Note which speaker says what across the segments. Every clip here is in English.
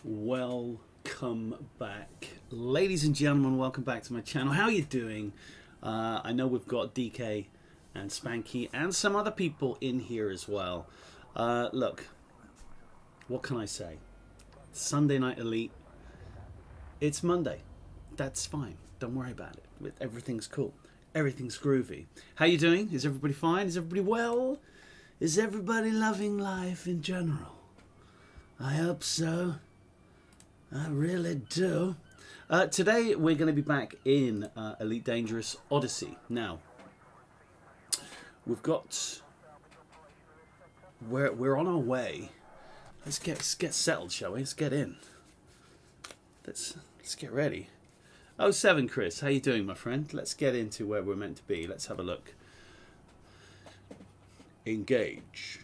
Speaker 1: Welcome back, ladies and gentlemen. Welcome back to my channel. How are you doing? I know we've got DK and Spanky and some other people in here as well. Look, what can I say? Sunday Night Elite. It's Monday. That's fine. Don't worry about it. Everything's cool. Everything's groovy. How you doing? Is everybody fine? Is everybody well? Is everybody loving life in general? I hope so. I really do. Today we're going to be back in Elite Dangerous Odyssey. Now, we've got... We're on our way. Let's get settled, shall we? Let's get in. Let's get ready. 07 Chris, how you doing, my friend? Let's get into where we're meant to be. Let's have a look. Engage.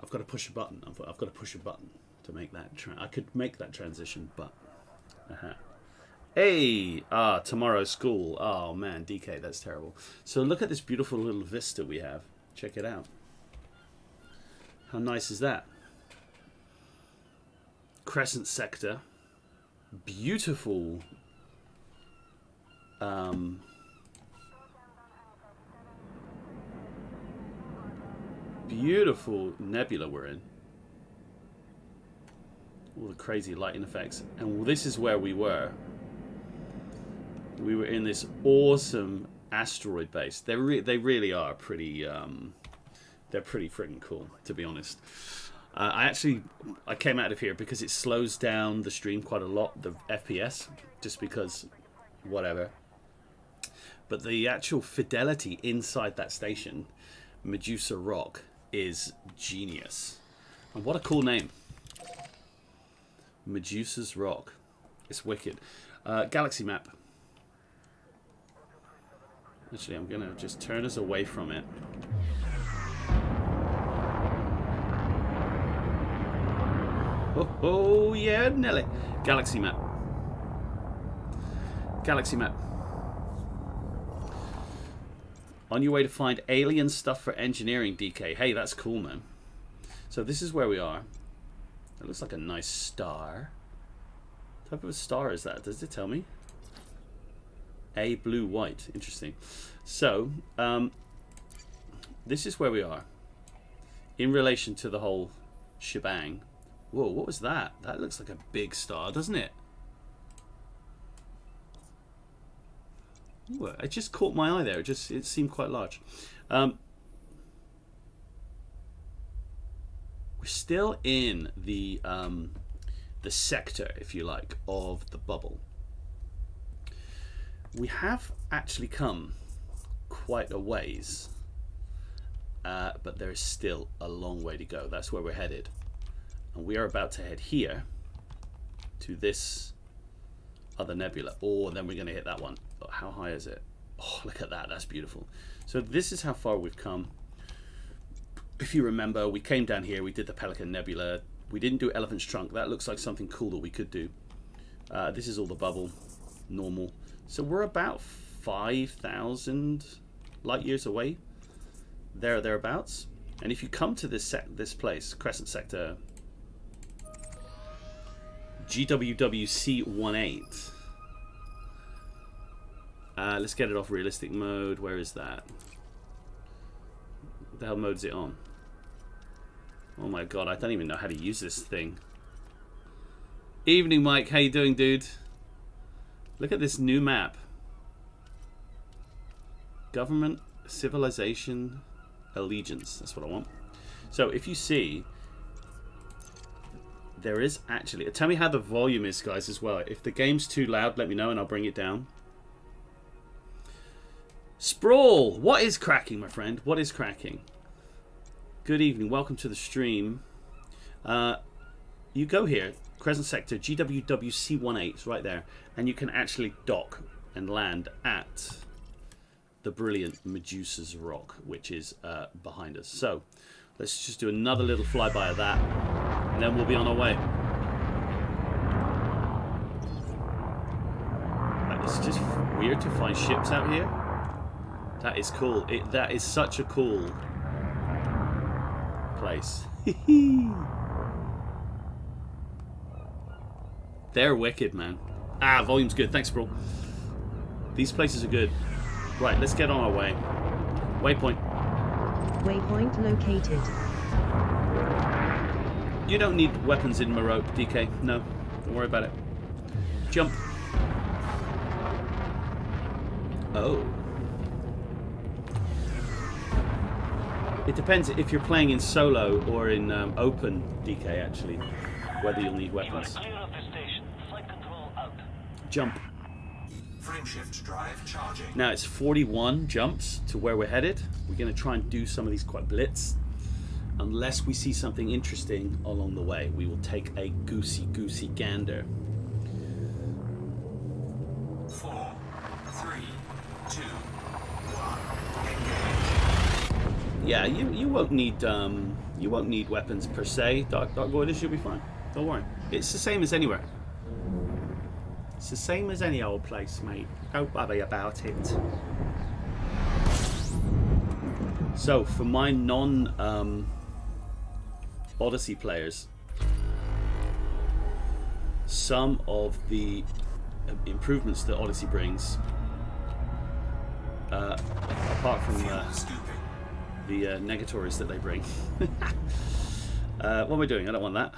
Speaker 1: I've got to push a button. I've got to push a button to make that. I could make that transition, but. Hey, tomorrow's school. Oh man, DK, that's terrible. So look at this beautiful little vista we have. Check it out. How nice is that? Crescent sector. Beautiful. Beautiful nebula we're in. All the crazy lighting effects. And this is where we were. We were in this awesome asteroid base. They really are pretty... they're pretty freaking cool, to be honest. I came out of here because it slows down the stream quite a lot, the FPS, just because whatever. But the actual fidelity inside that station, Medusa Rock, is genius. And what a cool name. Medusa's Rock. It's wicked. Galaxy map. Actually, I'm going to just turn us away from it. Oh yeah, Nelly. Galaxy map. Galaxy map. On your way to find alien stuff for engineering, DK. Hey, that's cool, man. So this is where we are. It looks like a nice star. What type of a star is that? Does it tell me? A blue white. Interesting. So, this is where we are. In relation to the whole shebang. Whoa, what was that? That looks like a big star, doesn't it? Ooh, it just caught my eye there. It seemed quite large. We're still in the sector, if you like, of the bubble. We have actually come quite a ways, but there is still a long way to go. That's where we're headed. And we are about to head here to this other nebula. Oh, and then we're going to hit that one. Oh, how high is it? Oh, look at that. That's beautiful. So this is how far we've come. If you remember, we came down here. We did the Pelican Nebula. We didn't do Elephant's Trunk. That looks like something cool that we could do. This is all the bubble. Normal. So we're about 5,000 light years away. Thereabouts. And if you come to this place, Crescent Sector... GWWC18. Let's get it off realistic mode. Where is that? What the hell mode is it on? Oh my god, I don't even know how to use this thing. Evening, Mike. How you doing, dude? Look at this new map. Government, civilization, allegiance. That's what I want. So if you see... There is actually... Tell me how the volume is, guys, as well. If the game's too loud, let me know and I'll bring it down. Sprawl! What is cracking, my friend? What is cracking? Good evening. Welcome to the stream. You go here. Crescent Sector, GWWC18. It's right there. And you can actually dock and land at the brilliant Medusa's Rock, which is behind us. So, let's just do another little flyby of that. And then we'll be on our way. It's just weird to find ships out here. That is cool. That is such a cool place. They're wicked, man. Ah, volume's good. Thanks, bro. These places are good. Right, let's get on our way. Waypoint.
Speaker 2: Waypoint located.
Speaker 1: You don't need weapons in Morocco, DK. No, don't worry about it. Jump. Oh. It depends if you're playing in solo or in open, DK, actually, whether you'll need weapons. Jump.
Speaker 3: Frameshift drive charging.
Speaker 1: Now it's 41 jumps to where we're headed. We're going to try and do some of these quite blitz. Unless we see something interesting along the way, we will take a goosey gander.
Speaker 3: 4, 3, 2, 1.
Speaker 1: Yeah, you won't need weapons per se. Dark Voiders, you'll be fine. Don't worry. It's the same as anywhere. It's the same as any old place, mate. Don't worry about it. So for my non Odyssey players, some of the improvements that Odyssey brings, apart from the negatories that they bring. What am I doing? I don't want that.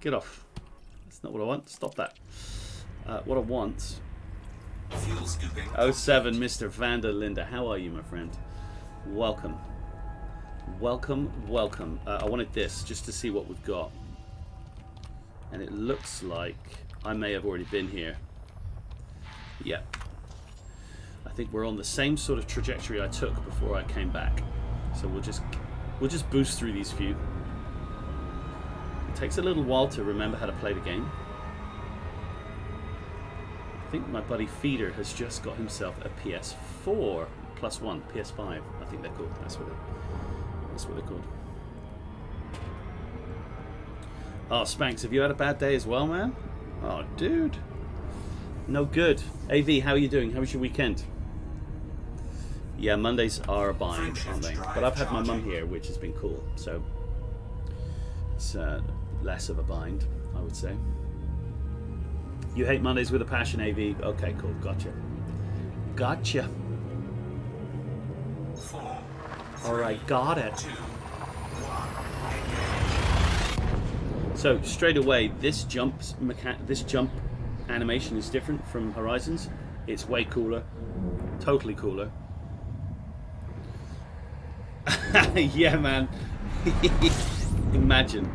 Speaker 1: Get off. That's not what I want. Stop that. What I want. 07 Mr. Vander Linda. How are you, my friend? Welcome. Welcome. I wanted this just to see what we've got. And it looks like I may have already been here. Yeah. I think we're on the same sort of trajectory I took before I came back. So we'll just boost through these few. It takes a little while to remember how to play the game. I think my buddy Feeder has just got himself a PS4 plus one, PS5. I think they're called. That's what they're called. Oh, Spanks, have you had a bad day as well, man? Oh, dude. No good. AV, how are you doing? How was your weekend? Yeah, Mondays are a bind, aren't they? But I've had my mum here, which has been cool. So it's less of a bind, I would say. You hate Mondays with a passion, AV. Okay, cool. Gotcha. Alright, got it. So straight away, this jump animation is different from Horizons. It's way cooler, totally cooler. Yeah, man. Imagine.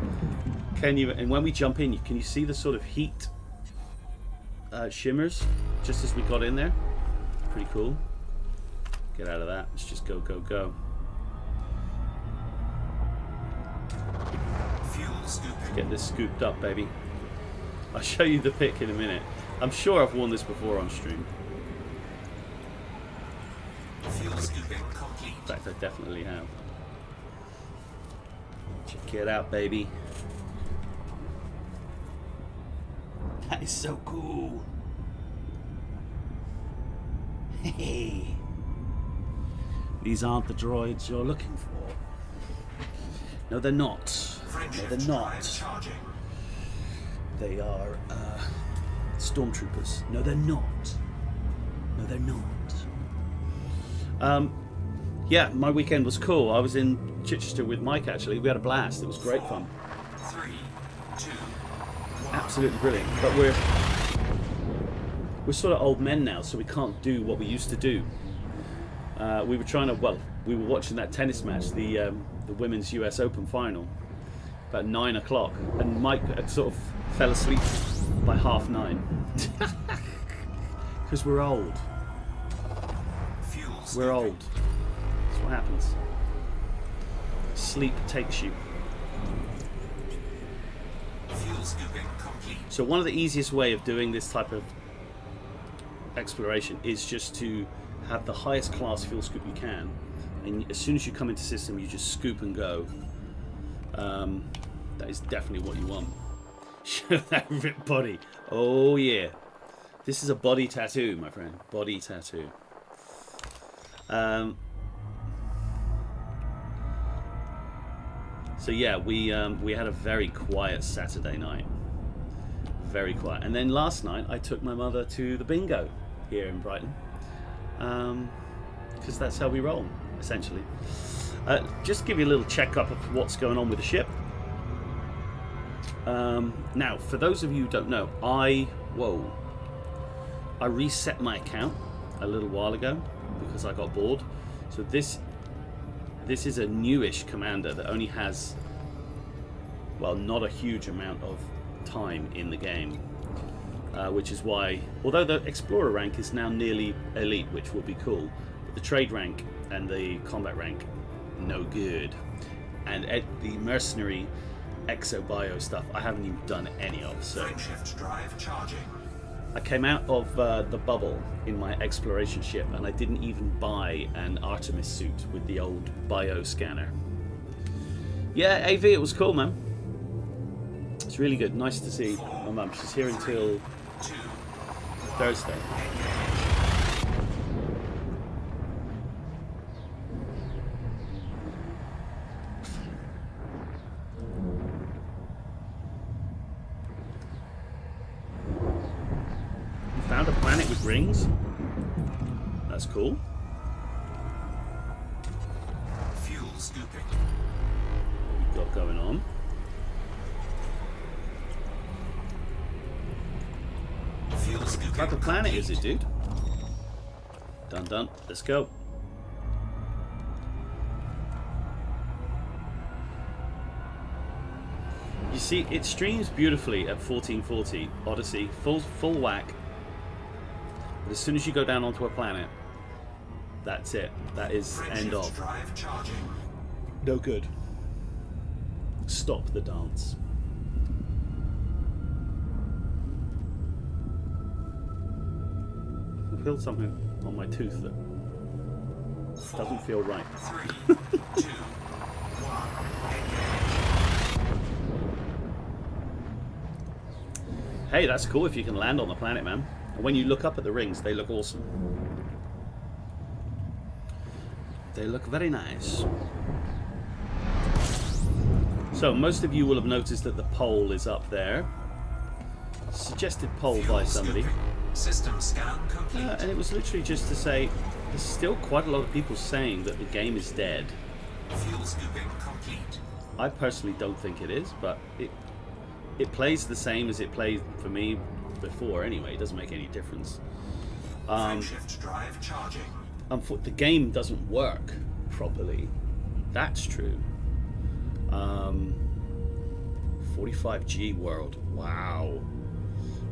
Speaker 1: Can you? And when we jump in, can you see the sort of heat shimmers just as we got in there? Pretty cool. Get out of that. Let's just go. Let's get this scooped up, baby. I'll show you the pick in a minute. I'm sure I've worn this before on stream. In fact, I definitely have. Check it out, baby. That is so cool. Hey. These aren't the droids you're looking for. No, they're not. No, they're not. They are stormtroopers. No, they're not. No, they're not. Yeah, my weekend was cool. I was in Chichester with Mike, actually. We had a blast. It was great fun.
Speaker 3: 3, 2, 1.
Speaker 1: Absolutely brilliant. But we're sort of old men now, so we can't do what we used to do. We were watching that tennis match, the Women's US Open final, about 9 o'clock, and Mike sort of fell asleep by 9:30. Because we're old. We're old. That's what happens. Sleep takes you. So one of the easiest way of doing this type of exploration is just to have the highest class fuel scoop you can, and as soon as you come into system, you just scoop and go. That is definitely what you want. Show that ripped body. Oh yeah, this is a body tattoo, my friend. Body tattoo. So yeah, we had a very quiet Saturday night. very quiet. And then last night I took my mother to the bingo here in Brighton, because that's how we roll, essentially. Just give you a little checkup of what's going on with the ship. Now, for those of you who don't know, I reset my account a little while ago because I got bored. So this is a newish commander that only has, well, not a huge amount of time in the game, which is why, although the explorer rank is now nearly elite, which will be cool, but the trade rank and the combat rank, no good. And the mercenary exo-bio stuff I haven't even done any of. So
Speaker 3: Frameshift drive charging.
Speaker 1: I came out of the bubble in my exploration ship, and I didn't even buy an Artemis suit with the old bio scanner. Yeah, AV, it was cool, man. It's really good. Nice to see my mum. She's here until Thursday. Found a planet with rings. That's cool.
Speaker 3: Fuel scooping.
Speaker 1: What we've got going on.
Speaker 3: Fuel scooping.
Speaker 1: What type of planet is it, dude? Done. Let's go. You see, it streams beautifully at 1440 Odyssey, full whack. But as soon as you go down onto a planet, that's it. That is end of.
Speaker 3: Drive charging.
Speaker 1: No good. Stop the dance. I feel something on my tooth that doesn't feel right.
Speaker 3: 3, 2, 1.
Speaker 1: Hey, that's cool if you can land on the planet, man. And when you look up at the rings, they look awesome. They look very nice. So, most of you will have noticed that the poll is up there. Suggested poll by somebody.
Speaker 3: System scan complete.
Speaker 1: And it was literally just to say, there's still quite a lot of people saying that the game is dead.
Speaker 3: Fuel scooping complete.
Speaker 1: I personally don't think it is, but it plays the same as it played for me before anyway. It doesn't make any difference.
Speaker 3: Frameshift drive charging.
Speaker 1: The game doesn't work properly. That's true. 45G world. Wow.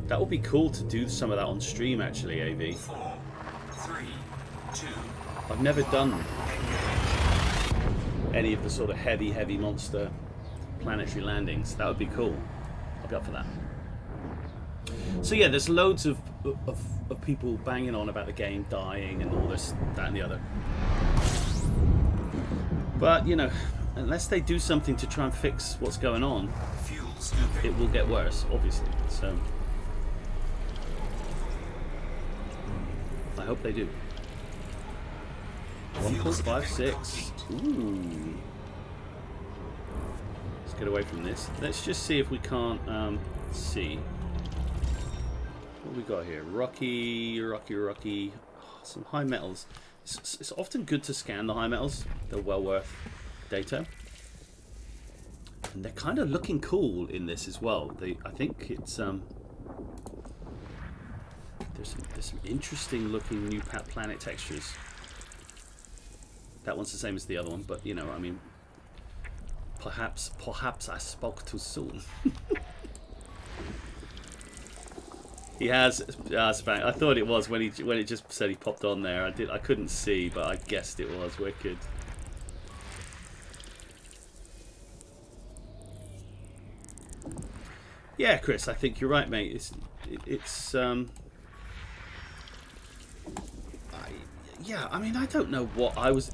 Speaker 1: That would be cool to do some of that on stream, actually, AV.
Speaker 3: 4, 3, 2.
Speaker 1: I've never done any of the sort of heavy monster planetary landings. That would be cool. I'll be up for that. So yeah, there's loads of people banging on about the game dying and all this, that and the other. But, you know, unless they do something to try and fix what's going on,
Speaker 3: Fuel scooping.
Speaker 1: it will get worse, obviously. So I hope they do. 1.56. Ooh. Let's get away from this. Let's just see if we can't see. What we got here? Rocky. Oh, some high metals. It's often good to scan the high metals. They're well worth data. And they're kind of looking cool in this as well. I think it's there's some interesting looking new planet textures. That one's the same as the other one, but you know, I mean, perhaps I spoke too soon. He has Spank. I thought it was when it just said he popped on there. I couldn't see, but I guessed it was. Wicked. Yeah, Chris, I think you're right, mate. I mean, I don't know what I was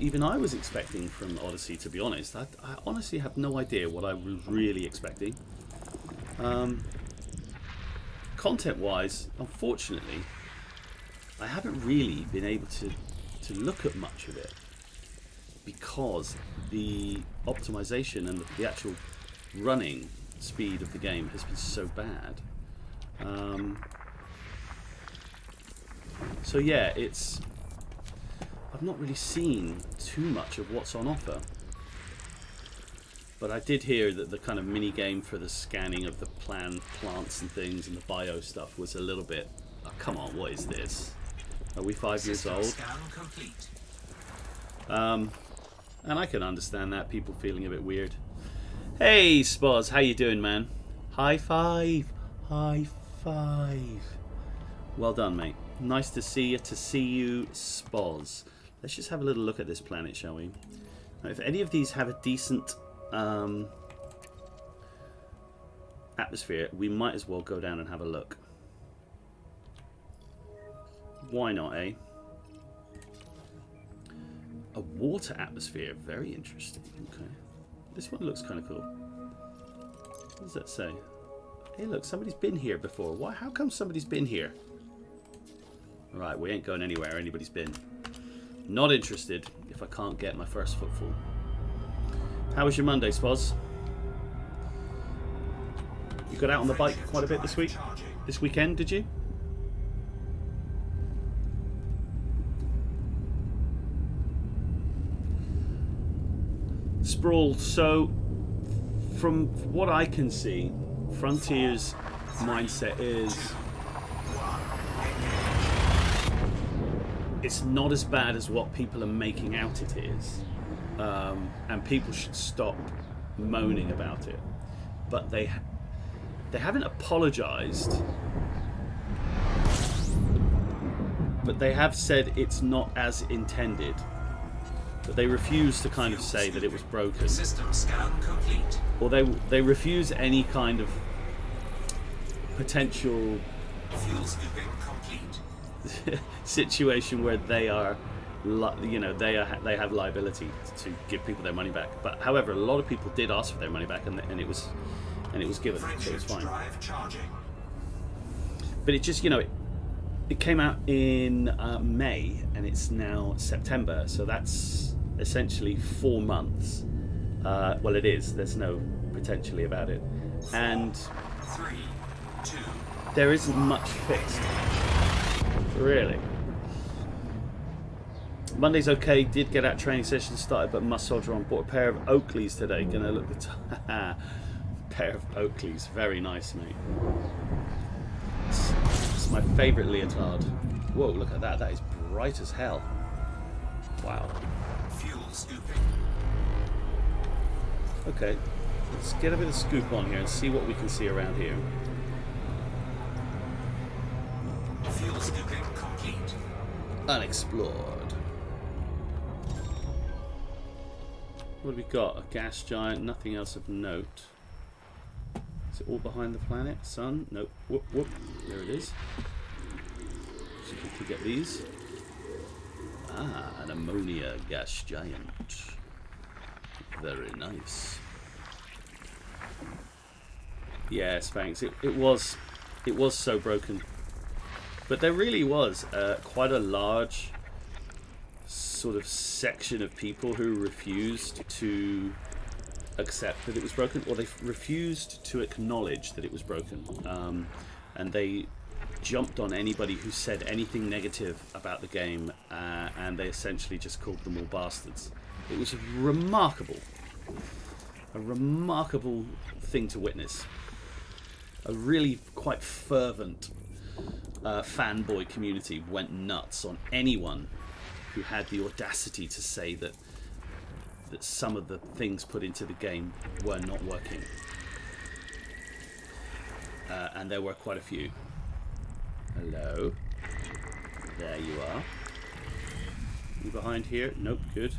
Speaker 1: expecting from Odyssey, to be honest. I honestly have no idea what I was really expecting. Content-wise, unfortunately, I haven't really been able to look at much of it because the optimization and the actual running speed of the game has been so bad. So yeah, I've not really seen too much of what's on offer. But I did hear that the kind of mini game for the scanning of the plants and things and the bio stuff was a little bit, oh, come on, what is this? Are we 5 years old?
Speaker 3: Scan complete.
Speaker 1: And I can understand that, people feeling a bit weird. Hey, Spoz, how you doing, man? High five. High five. Well done, mate. Nice to see you, Spoz. Let's just have a little look at this planet, shall we? Now, if any of these have a decent atmosphere, we might as well go down and have a look. Why not, eh? A water atmosphere, very interesting. Okay, this one looks kind of cool. What does that say? Hey, look, somebody's been here before. Why? How come somebody's been here? Right, we ain't going anywhere anybody's been. Not interested if I can't get my first footfall. How was your Monday, Spoz? You got out on the bike quite a bit this week? This weekend, did you? Sprawl, so from what I can see, Frontier's mindset is it's not as bad as what people are making out it is, and people should stop moaning about it. But they haven't apologized, but they have said it's not as intended. But they refuse to kind of say that it was broken.
Speaker 3: System scan complete.
Speaker 1: Or they refuse any kind of potential
Speaker 3: Fuel scooping complete.
Speaker 1: situation where they are, you know, they have liability to give people their money back. But however, a lot of people did ask for their money back, and it was given, so it's fine.
Speaker 3: Drive charging.
Speaker 1: But it just, you know, it came out in May, and it's now September, so that's essentially 4 months. Well, it is. There's no potentially about it, and
Speaker 3: 3, 2.
Speaker 1: there isn't much fixed, really. Monday's okay. Did get out training session started, but must soldier on. Bought a pair of Oakleys today. Gonna look the pair of Oakleys. Very nice, mate. It's my favourite leotard. Whoa, look at that. That is bright as hell. Wow.
Speaker 3: Fuel scooping.
Speaker 1: Okay, let's get a bit of scoop on here and see what we can see around here.
Speaker 3: Fuel scooping complete.
Speaker 1: Unexplored. What have we got? A gas giant, nothing else of note. Is it all behind the planet? Sun? Nope. Whoop, whoop. There it is. See if we can get these. Ah, an ammonia gas giant. Very nice. Yeah, Spanx. It was so broken. But there really was quite a large sort of section of people who refused to accept that it was broken, or they refused to acknowledge that it was broken, and they jumped on anybody who said anything negative about the game, and they essentially just called them all bastards. It was a remarkable thing to witness. A really quite fervent fanboy community went nuts on anyone who had the audacity to say that some of the things put into the game were not working. And there were quite a few. Hello. There you are. You behind here? Nope, good.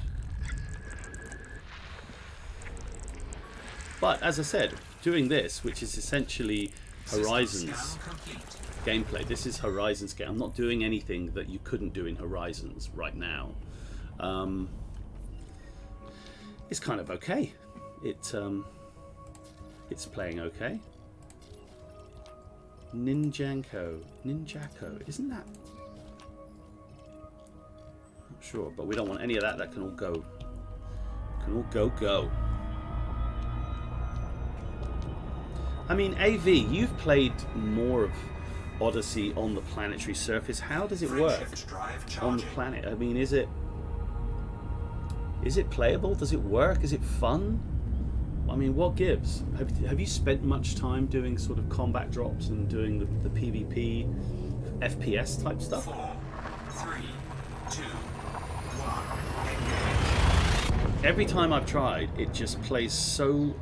Speaker 1: But as I said, doing this, which is essentially Horizons gameplay. This is Horizons game. I'm not doing anything that you couldn't do in Horizons right now. It's kind of okay. It's playing okay. Ninjago, isn't that? Not sure, but we don't want any of that. That can all go. Can all go. I mean, AV, you've played more of Odyssey on the planetary surface. How does it work
Speaker 3: Frameshift drive
Speaker 1: on the
Speaker 3: charging.
Speaker 1: planet? I mean, is it playable? Does it work? Is it fun? I mean, what gives? Have you spent much time doing sort of combat drops and doing the PvP, FPS type stuff?
Speaker 3: 4, 3, 2, 1.
Speaker 1: Every time I've tried, it just plays so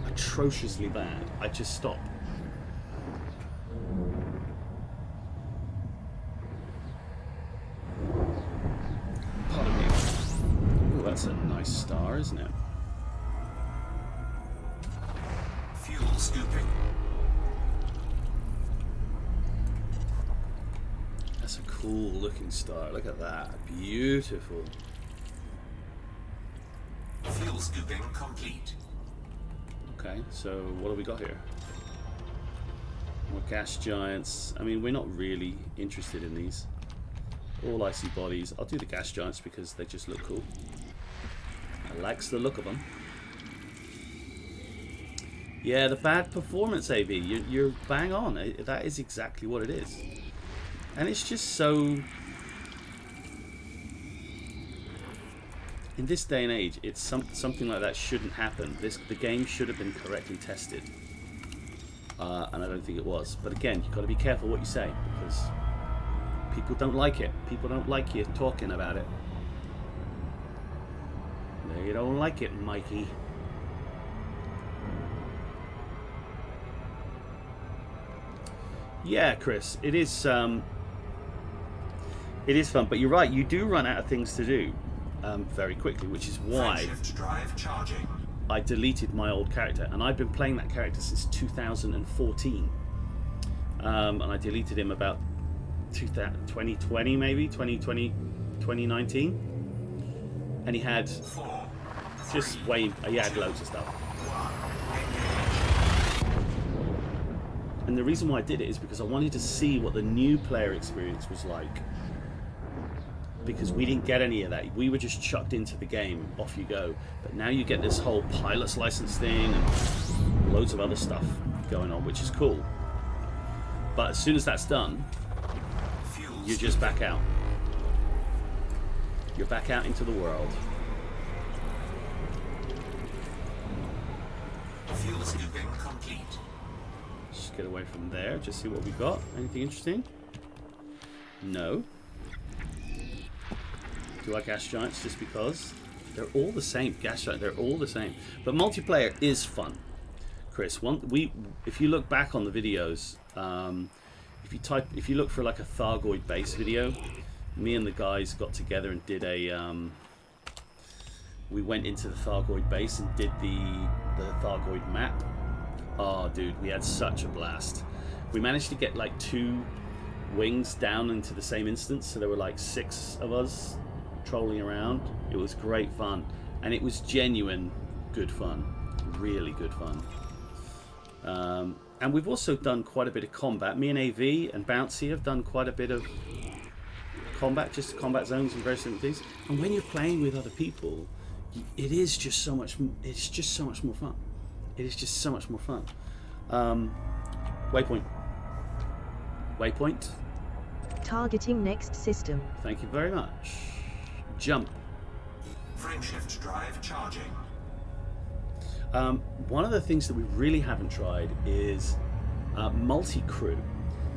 Speaker 1: atrociously bad. I just stop. Pardon me. Ooh, that's a nice star, isn't it?
Speaker 3: Fuel scooping.
Speaker 1: That's a cool looking star. Look at that. Beautiful.
Speaker 3: Fuel scooping complete.
Speaker 1: Okay, so what do we got here? More gas giants. I mean, we're not really interested in these. All icy bodies. I'll do the gas giants because they just look cool. I likes the look of them. Yeah, the bad performance, AV. You're bang on. That is exactly what it is. And it's just so... In this day and age, it's something like that shouldn't happen. The game should have been correctly tested. And I don't think it was. But again, you've got to be careful what you say, because people don't like it. People don't like you talking about it. They don't like it, Mikey. Yeah, Chris, it is fun, but you're right, you do run out of things to do very quickly, which is why
Speaker 3: Frameshift drive charging.
Speaker 1: I deleted my old character, and I've been playing that character since 2014, and I deleted him about 2020, maybe 2020, 2019, and he had just he had loads of stuff. And the reason why I did it is because I wanted to see what the new player experience was like. Because we didn't get any of that. We were just chucked into the game, off you go. But now you get this whole pilot's license thing and loads of other stuff going on, which is cool. But as soon as that's done, you're just back out. You're back out into the world.
Speaker 3: Fuel scooping complete.
Speaker 1: Just get away from there, just see what we got. Anything interesting? No. Do I gas giants just because? They're all the same. Gas giants, they're all the same. But multiplayer is fun, Chris. If you look back on the videos, if you look for like a Thargoid base video, me and the guys got together and did a. We went into the Thargoid base and did the Thargoid map. Oh, dude, we had such a blast. We managed to get like 2 wings down into the same instance, so there were like 6 of us trolling around. It was great fun, and it was genuine good fun, really good fun. And we've also done quite a bit of combat. Me and AV and Bouncy have done quite a bit of combat, just combat zones and various different things. And when you're playing with other people, it is just so much. It's just so much more fun. It is just so much more fun. Waypoint. Waypoint.
Speaker 2: Targeting next system.
Speaker 1: Thank you very much. Jump.
Speaker 3: Frameshift drive charging.
Speaker 1: One of the things that we really haven't tried is multi-crew.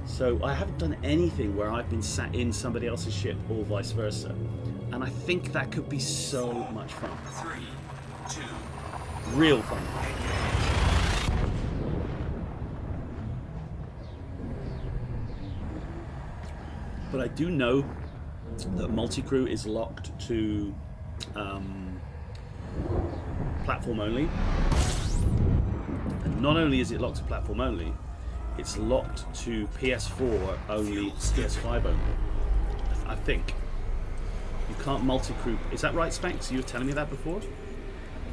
Speaker 1: So I haven't done anything where I've been sat in somebody else's ship or vice versa. And I think that could be so much fun.
Speaker 3: 3, 2,
Speaker 1: Real fun. But I do know that multi-crew is locked to platform only. And not only is it locked to platform only, it's locked to PS4 only, PS5 only. I think. You can't multi-crew. Is that right, Spanks? You were telling me that before?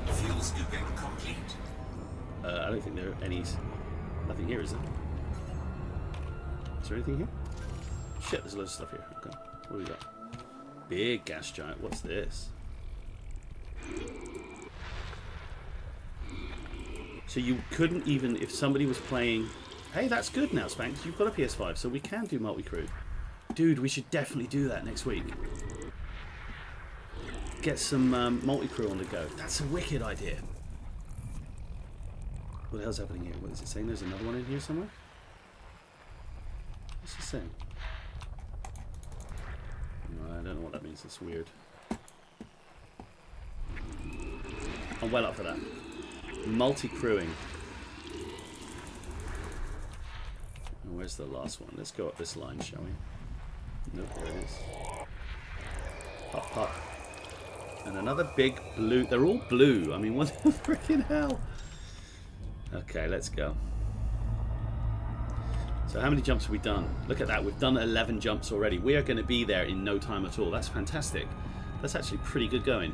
Speaker 3: fuel scooping complete.
Speaker 1: I don't think there are any. Nothing here, is there? Is there anything here? Shit, there's loads of stuff here. Okay. What do we got? Big gas giant. What's this? So you couldn't even, if somebody was playing... Hey, that's good now, Spanx. You've got a PS5, so we can do multi-crew. Dude, we should definitely do that next week. Get some multi-crew on the go. That's a wicked idea. What the hell's happening here? What is it saying? There's another one in here somewhere? What's it saying? No, I don't know what that means. It's weird. I'm well up for that. Multi-crewing. And where's the last one? Let's go up this line, shall we? Nope, there it is. Pop, pop. And another big blue. They're all blue. I mean, what the freaking hell? Okay, let's go. So how many jumps have we done? Look at that. We've done 11 jumps already. We are going to be there in no time at all. That's fantastic. That's actually pretty good going.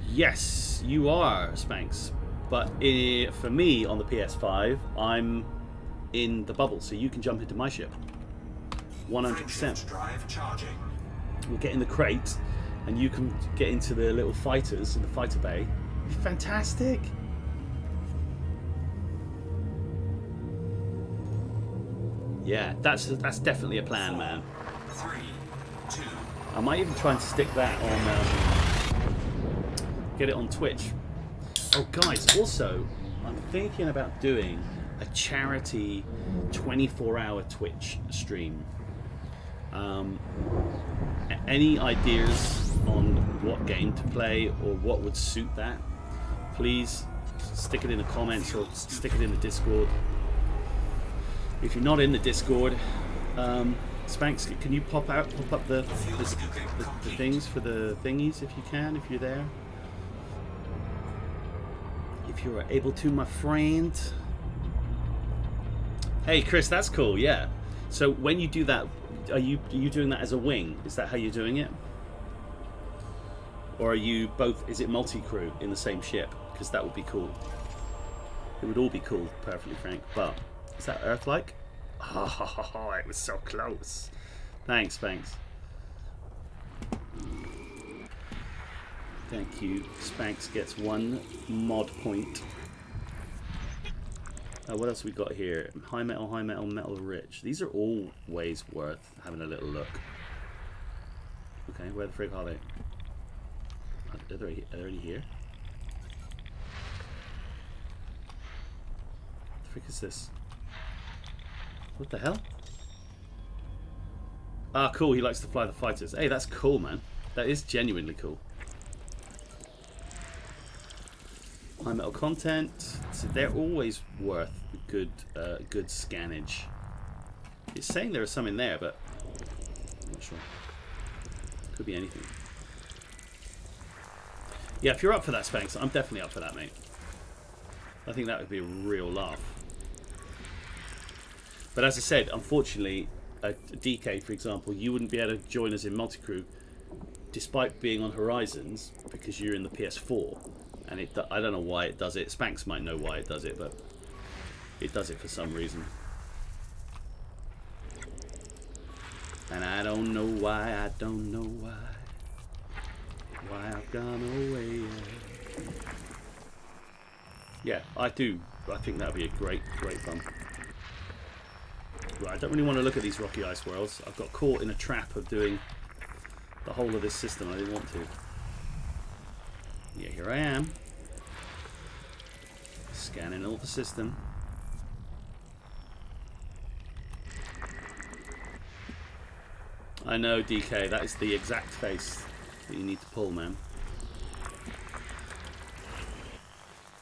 Speaker 1: Yes, you are, Spanx. But for me, on the PS5, I'm in the bubble. So you can jump into my ship. 100%.
Speaker 3: Drive charging.
Speaker 1: We'll get in the crate, and you can get into the little fighters in the fighter bay. Fantastic. Yeah, that's definitely a plan, man.
Speaker 3: 3, 2.
Speaker 1: I might even try and stick that on, get it on Twitch. Oh, guys, also, I'm thinking about doing a charity 24-hour Twitch stream. Any ideas on what game to play or what would suit that? Please stick it in the comments or stick it in the Discord. If you're not in the Discord, Spanx, can you pop up the things for the thingies if you can, if you're there? If you're able to, my friend. Hey, Chris, that's cool. Yeah. So when you do that, are you doing that as a wing? Is that how you're doing it? Or are you both? Is it multi-crew in the same ship? Because that would be cool. It would all be cool, perfectly frank. But is that Earth-like? Oh, it was so close. Thanks. Thank you. Spanx gets 1 mod point. What else we got here? High metal, metal rich. These are always worth having a little look. Okay, where the frig are they? Are they already here? What the frick is this? What the hell? Ah, cool. He likes to fly the fighters. Hey, that's cool, man. That is genuinely cool. High metal content. So they're always worth good scannage. It's saying there are some in there, but I'm not sure. Could be anything. Yeah, if you're up for that, Spanx, I'm definitely up for that, mate. I think that would be a real laugh. But as I said, unfortunately, DK, for example, you wouldn't be able to join us in multi-crew despite being on Horizons because you're in the PS4. And I don't know why it does it. Spanx might know why it does it, but it does it for some reason. And I don't know why, why I've gone away. Yeah, I do. I think that would be a great fun. Right, I don't really want to look at these rocky ice worlds. I've got caught in a trap of doing the whole of this system. I didn't want to. Yeah, here I am. Scanning all the system. I know, DK, that is the exact face that you need to pull, man.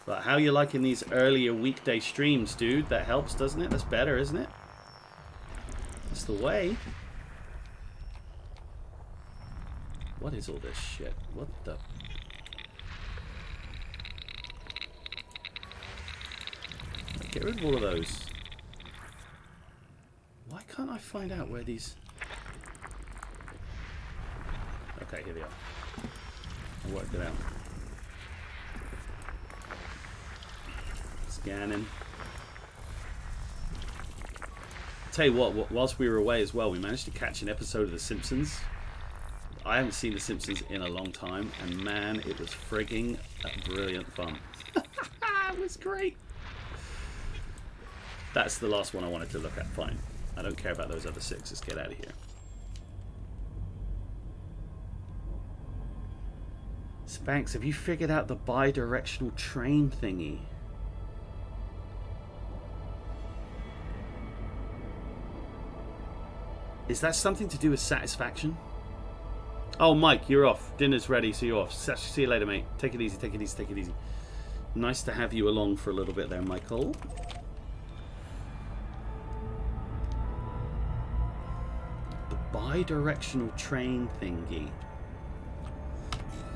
Speaker 1: But how are you liking these earlier weekday streams, dude? That helps, doesn't it? That's better, isn't it? That's the way. What is all this shit? What the... Get rid of all of those. Why can't I find out where these... Okay, here they are. I worked it out. Scanning. Tell you what, whilst we were away as well, we managed to catch an episode of The Simpsons. I haven't seen The Simpsons in a long time, and man, it was frigging brilliant fun. It was great. That's the last one I wanted to look at. Fine. I don't care about those other 6. Let's get out of here. Spanx, have you figured out the bi-directional train thingy? Is that something to do with satisfaction? Oh, Mike, you're off. Dinner's ready, so you're off. See you later, mate. Take it easy, take it easy, take it easy. Nice to have you along for a little bit there, Michael. The bi-directional train thingy.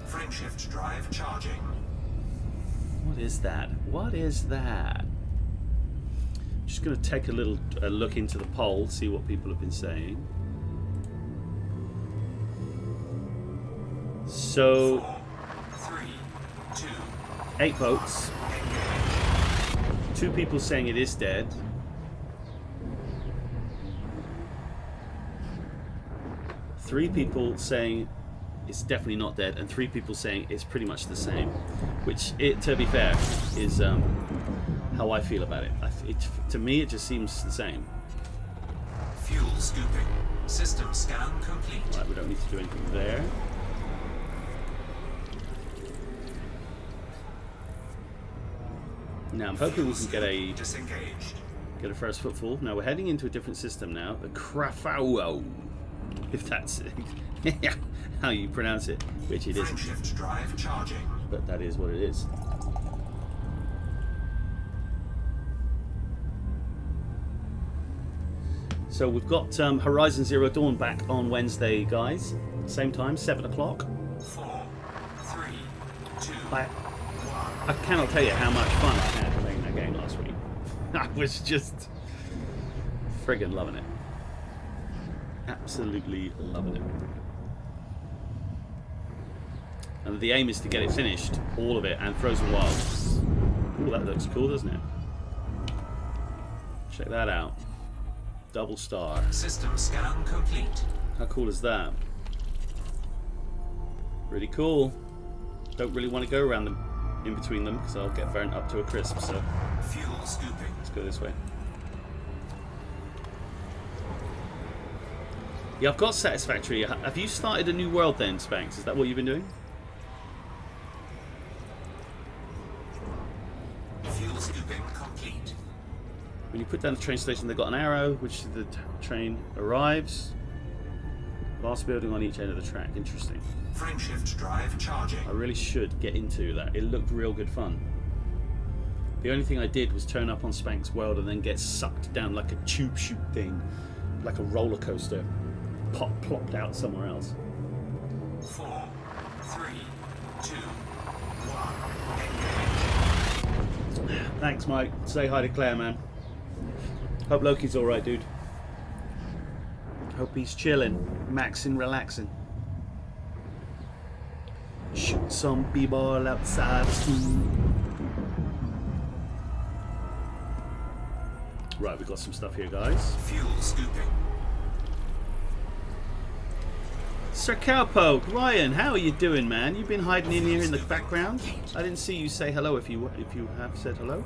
Speaker 3: Frameshift drive charging.
Speaker 1: What is that? What is that? Just going to take a little look into the poll, see what people have been saying. So,
Speaker 3: 4, 3, 2.
Speaker 1: 8 votes. 2 people saying it is dead. 3 people saying it's definitely not dead, and 3 people saying it's pretty much the same. Which, to be fair, is how I feel about it. To me, it just seems the same.
Speaker 3: Fuel scooping. System scan complete.
Speaker 1: Right, we don't need to do anything there. Now I'm hoping we can get a first footfall. Now we're heading into a different system now. The Krafao, if that's how you pronounce it, which it isn't.
Speaker 3: Frameshift drive charging.
Speaker 1: But that is what it is. So we've got Horizon Zero Dawn back on Wednesday, guys. Same time, 7 o'clock.
Speaker 3: 4, 3, 2.
Speaker 1: I cannot tell you how much fun I had playing that game last week. I was just friggin' loving it. Absolutely loving it. And the aim is to get it finished, all of it, and Frozen Wilds. Ooh, that looks cool, doesn't it? Check that out. Double star.
Speaker 3: System scan complete.
Speaker 1: How cool is that? Really cool. Don't really want to go around them, in between them, because I'll get burnt up to a crisp. So
Speaker 3: Fuel scooping.
Speaker 1: let's go this way. Yeah, I've got Satisfactory. Have you started a new world then, Spanx? Is that what you've been doing?
Speaker 3: Fuel scooping complete.
Speaker 1: When you put down the train station, they've got an arrow, which the train arrives. Last building on each end of the track. Interesting.
Speaker 3: Frameshift drive charging.
Speaker 1: I really should get into that. It looked real good fun. The only thing I did was turn up on Spank's World and then get sucked down like a tube chute thing, like a roller coaster, plopped out somewhere else.
Speaker 3: 4, 3, 2, 1.
Speaker 1: Thanks, Mike. Say hi to Claire, man. Hope Loki's alright, dude. Hope he's chilling, maxing, relaxing. Shoot some b-ball outside of school. Right, we've got some stuff here, guys.
Speaker 3: Fuel scooping.
Speaker 1: Sir Cowpoke, Ryan, how are you doing, man? You've been hiding in here in the background. I didn't see you say hello. If you have said hello.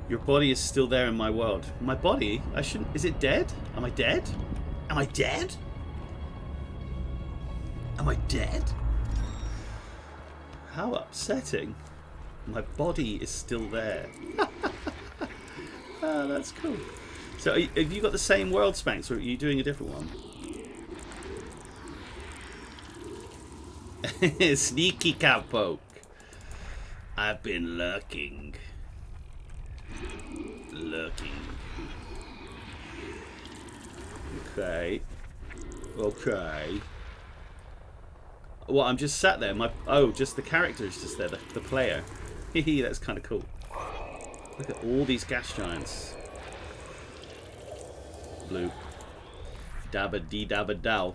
Speaker 1: Your body is still there in my world. My body? I shouldn't. Is it dead? Am I dead? Am I dead? Am I dead? How upsetting. My body is still there. Oh, that's cool. So, have you got the same world, Spanx, or are you doing a different one? Sneaky cowpoke. I've been lurking. Okay. Well, I'm just sat there. Just the character is just there, the player. Hehe, that's kind of cool. Look at all these gas giants. Blue. Dabba dee dabba dow.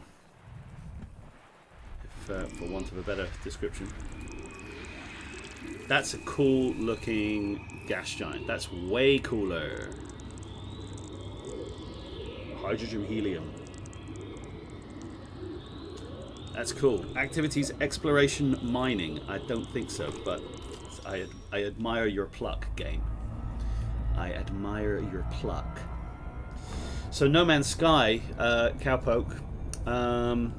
Speaker 1: For want of a better description. That's a cool looking gas giant. That's way cooler. Hydrogen helium. That's cool. Activities, exploration, mining. I don't think so, but I admire your pluck, game. I admire your pluck. So No Man's Sky, Cowpoke. I'm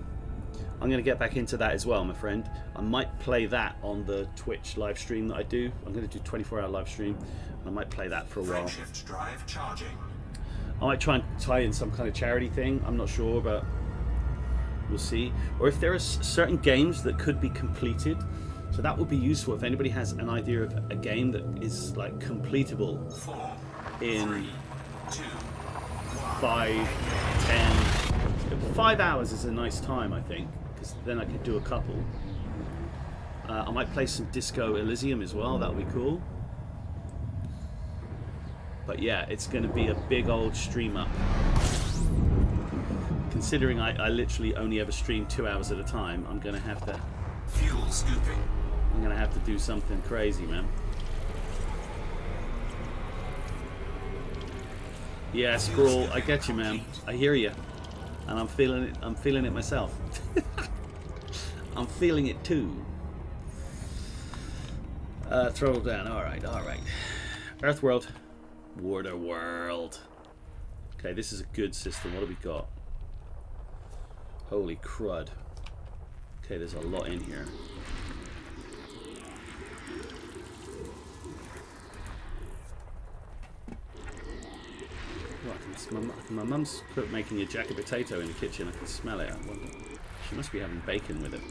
Speaker 1: going to get back into that as well, my friend. I might play that on the Twitch live stream that I do. I'm going to do 24-hour live stream. I might play that for a while.
Speaker 3: Shift drive charging.
Speaker 1: I might try and tie in some kind of charity thing. I'm not sure, but we'll see. Or if there are certain games that could be completed. So that would be useful if anybody has an idea of a game that is like completable
Speaker 3: 4,
Speaker 1: in
Speaker 3: 3, 2,
Speaker 1: 5, 10. 5 hours is a nice time, I think, because then I could do a couple. I might play some Disco Elysium as well. That would be cool. But yeah, it's going to be a big old stream up. Considering I literally only ever stream 2 hours at a time, I'm going to have to...
Speaker 3: fuel scooping.
Speaker 1: I'm going to have to do something crazy, man. Yeah, Scroll, I get you, man. I hear you. And I'm feeling it. I'm feeling it myself. I'm feeling it too. Throttle down. All right, all right. Earthworld, Water World. Okay, this is a good system. What have we got? Holy crud. Okay, there's a lot in here. My mum's making a jacket potato in the kitchen. I can smell it. I wonder, she must be having bacon with it.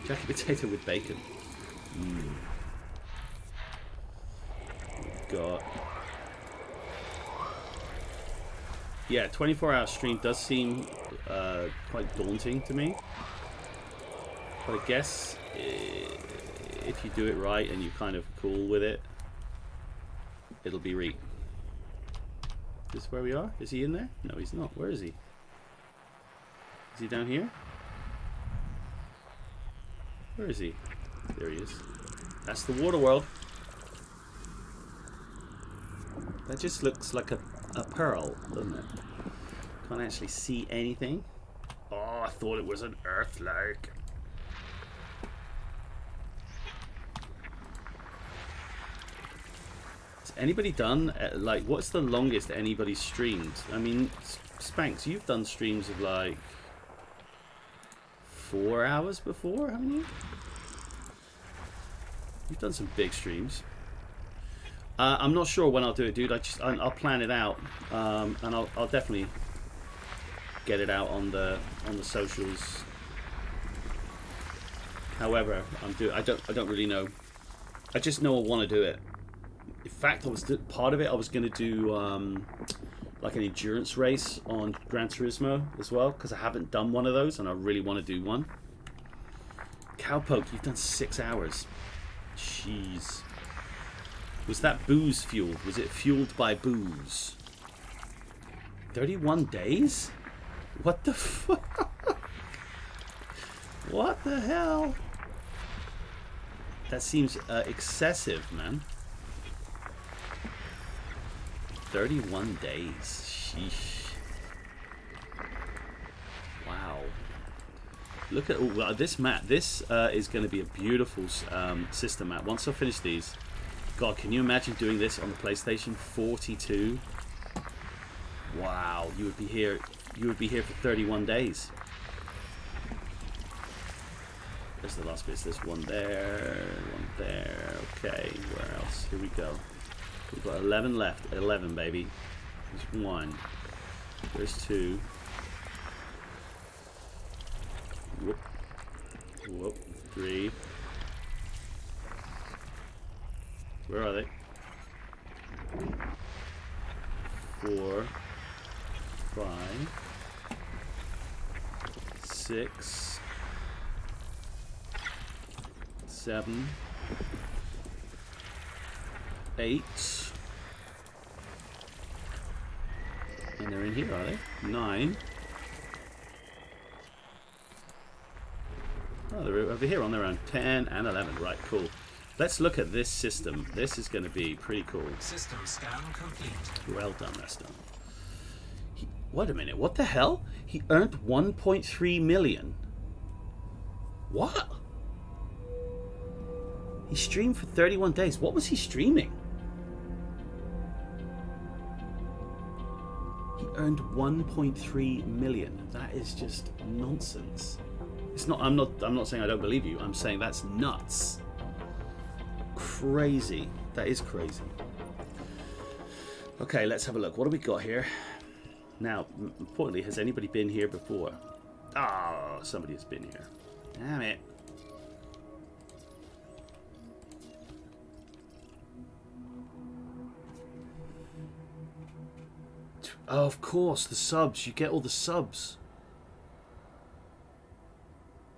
Speaker 1: Jacket potato with bacon. Got. Yeah, 24-hour stream does seem quite daunting to me. But I guess if you do it right and you're kind of cool with it, it'll be real. Is this where we are? Is he in there? No, he's not. Where is he? Is he down here? Where is he? There he is. That's the water world. That just looks like a pearl, doesn't it? Can't actually see anything. Oh, I thought it was an earth-like. Anybody done, like, what's the longest anybody streamed? I mean, Spanx, you've done streams of like 4 hours before, haven't you? You've done some big streams. I'm not sure when I'll do it, dude. I'll plan it out, and I'll definitely get it out on the socials. However, I don't really know. I just know I want to do it. In fact, part of it. I was going to do like an endurance race on Gran Turismo as well, because I haven't done one of those, and I really want to do one. Cowpoke, you've done 6 hours. Jeez. Was that booze fueled? Was it fueled by booze? 31 days? What the fuck? What the hell? That seems excessive, man. 31 days. Sheesh. Wow. Look at this map. This is going to be a beautiful system map. Once I finish these, God, can you imagine doing this on the PlayStation 42? Wow, you would be here. You would be here for 31 days. There's the last bit. There's one there, one there. Okay, where else? Here we go. We've got 11 left. 11, baby. There's 1. There's 2. Whoop. Whoop. 3. Where are they? 4. 5. 6. 7. 8. And they're in here, are they? 9. Oh, they're over here on their own. 10 and 11. Right, cool. Let's look at this system. This is going to be pretty cool.
Speaker 3: System scan complete.
Speaker 1: Well done, that's done. Wait a minute, what the hell? He earned 1.3 million. What? He streamed for 31 days. What was he streaming? He earned 1.3 million. That is just nonsense. It's not. I'm not saying I don't believe you. I'm saying that's nuts. Crazy. That is crazy. Okay, let's have a look. What do we got here? Now, importantly, has anybody been here before? Oh, somebody has been here. Damn it. Oh, of course, the subs. You get all the subs.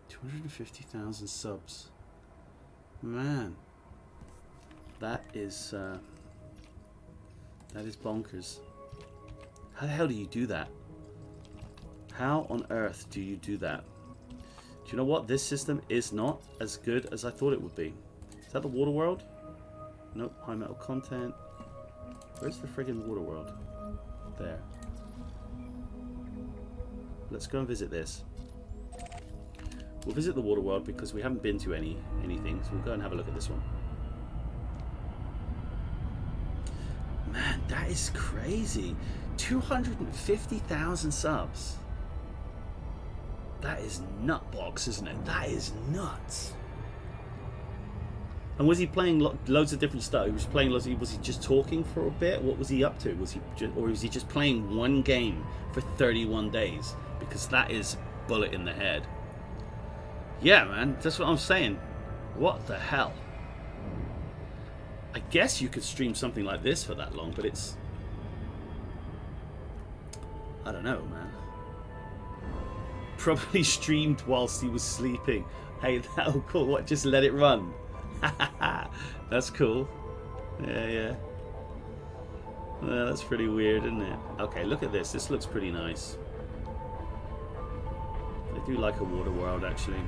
Speaker 1: 250,000 subs. Man. That is bonkers. How the hell do you do that? How on earth do you do that? Do you know what? This system is not as good as I thought it would be. Is that the water world? Nope. High metal content. Where's the friggin' water world? There. Let's go and visit this. We'll visit the water world because we haven't been to anything. So we'll go and have a look at this one. Man, that is crazy. 250,000 subs. That is nutbox, isn't it? That is nuts. And was he playing loads of different stuff? He was playing loads. Was he just talking for a bit? What was he up to? Or was he just playing one game for 31 days? Because that is bullet in the head. Yeah, man, that's what I'm saying. What the hell? I guess you could stream something like this for that long, but it's... I don't know, man. Probably streamed whilst he was sleeping. Hey, that'll cool. What? Just let it run. That's cool. Yeah. Well, that's pretty weird, isn't it? Okay, look at this. This looks pretty nice. I do like a water world, actually.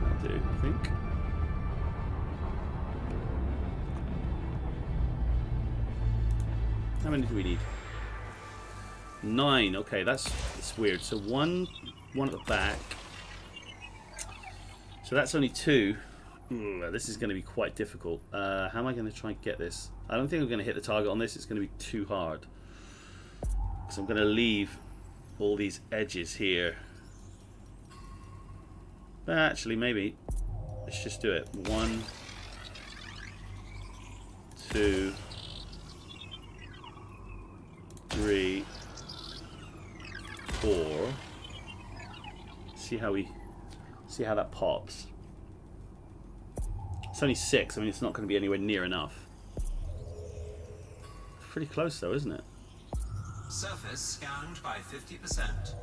Speaker 1: That'll do, I think. How many do we need? 9. Okay, that's weird. So one at the back. So that's only 2. Ooh, this is going to be quite difficult. How am I going to try and get this? I don't think I'm going to hit the target on this. It's going to be too hard. So I'm going to leave all these edges here. But actually, maybe. Let's just do it. 1, 2, 3, 4. See how that pops. It's only 6. I mean, it's not going to be anywhere near enough. Pretty close, though, isn't it?
Speaker 3: Surface scanned by 50%.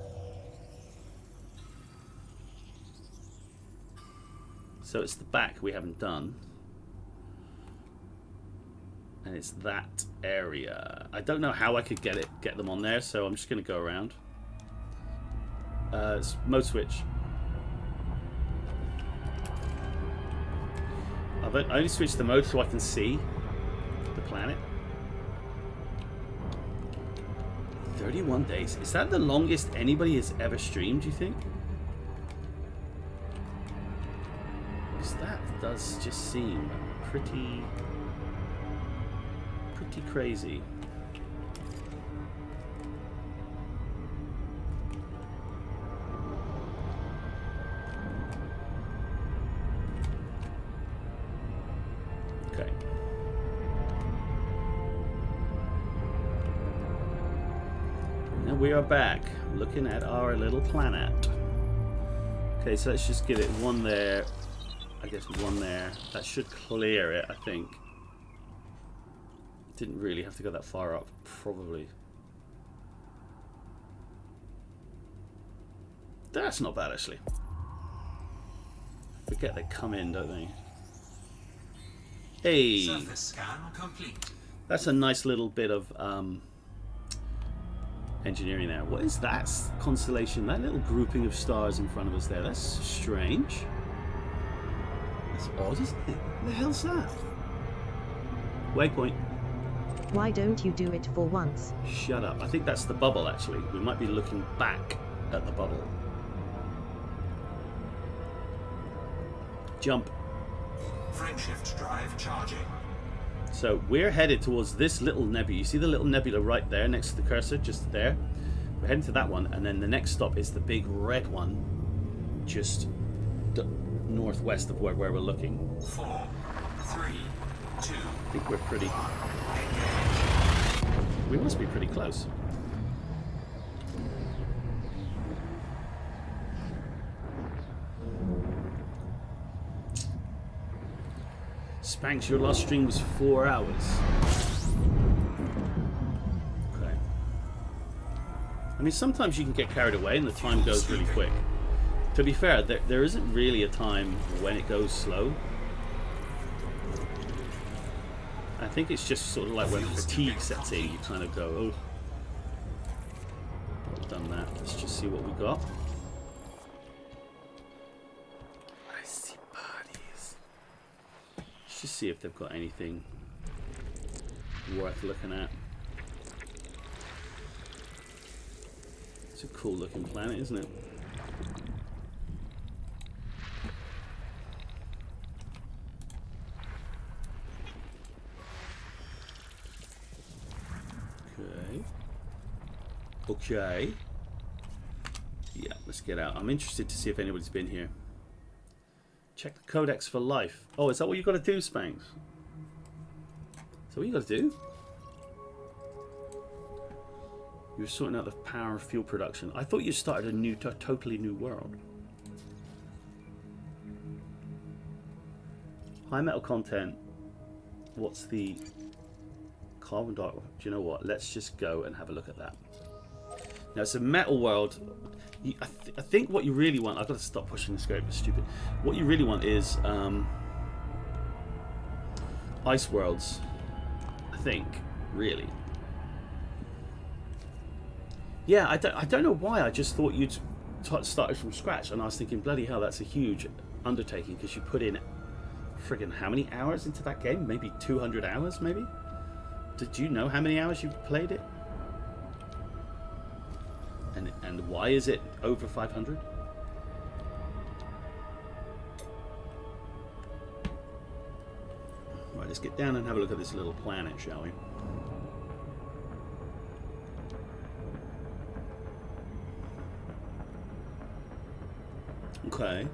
Speaker 1: So it's the back we haven't done. And it's that area. I don't know how I could get them on there, so I'm just going to go around. It's mode switch. I only switched the mode so I can see the planet. 31 days. Is that the longest anybody has ever streamed, do you think? Because that does just seem pretty crazy. Okay. Now we are back looking at our little planet. Okay, so let's just give it one there. I guess one there. That should clear it, I think. Didn't really have to go that far up, probably. That's not bad, actually. Forget they come in, don't they? Hey!
Speaker 3: Surface scan complete.
Speaker 1: That's a nice little bit of engineering there. What is that constellation? That little grouping of stars in front of us there. That's strange. That's odd, isn't it? What the hell's that? Waypoint.
Speaker 2: Why don't you do it for once?
Speaker 1: Shut up. I think that's the bubble, actually. We might be looking back at the bubble. Jump.
Speaker 3: Frameshift drive charging.
Speaker 1: So we're headed towards this little nebula. You see the little nebula right there next to the cursor, just there? We're heading to that one, and then the next stop is the big red one, just northwest of where we're looking.
Speaker 3: 4, 3, 2.
Speaker 1: I think we're pretty... We must be pretty close. Spanks, your last stream was 4 hours. Okay. I mean, sometimes you can get carried away and the time goes really quick. To be fair, there isn't really a time when it goes slow. I think it's just sort of like when fatigue sets in, you kind of go, oh, I've done that. Let's just see what we got. I see bodies. Let's just see if they've got anything worth looking at. It's a cool looking planet, isn't it? Okay. Yeah, let's get out. I'm interested to see if anybody's been here. Check the Codex for life. Oh, is that what you got to do, Spanks? Is that what you got to do? You're sorting out the power of fuel production. I thought you started a new, totally new world. High metal content. What's the carbon dioxide? Do you know what? Let's just go and have a look at that. Now it's a metal world. I think what you really want... I've got to stop pushing the scope, it's stupid. What you really want is ice worlds. I think, really. Yeah, I don't know why. I just thought you'd started from scratch, and I was thinking, bloody hell, that's a huge undertaking because you put in friggin' how many hours into that game? Maybe 200 hours, maybe? Did you know how many hours you've played it? And why is it over 500? Right, let's get down and have a look at this little planet, shall we? Okay.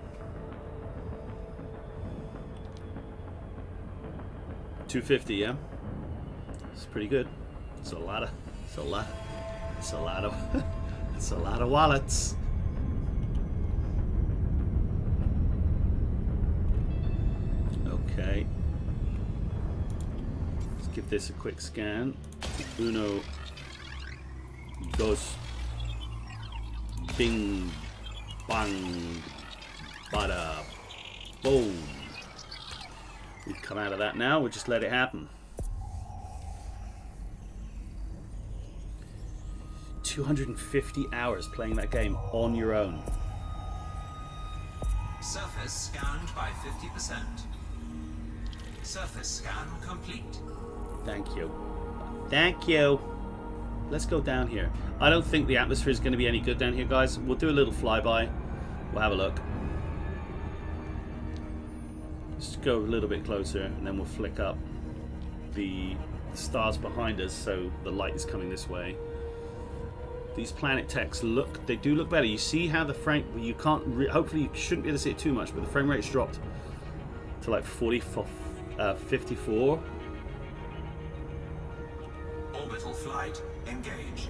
Speaker 1: 250, yeah? It's pretty good. It's a lot of it's a lot of wallets. Okay. Let's give this a quick scan. Uno, dos, bing, bang, bada, boom. We've come out of that now. We'll just let it happen. 250 hours playing that game on your own.
Speaker 3: Surface scanned by 50%. Surface scan complete.
Speaker 1: Thank you. Thank you. Let's go down here. I don't think the atmosphere is going to be any good down here, guys. We'll do a little flyby. We'll have a look. Just go a little bit closer and then we'll flick up the stars behind us so the light is coming this way. These planet techs they do look better. You see how the frame, you can't, hopefully you shouldn't be able to see it too much, but the frame rate's dropped to like 54, 54.
Speaker 3: Orbital flight engaged.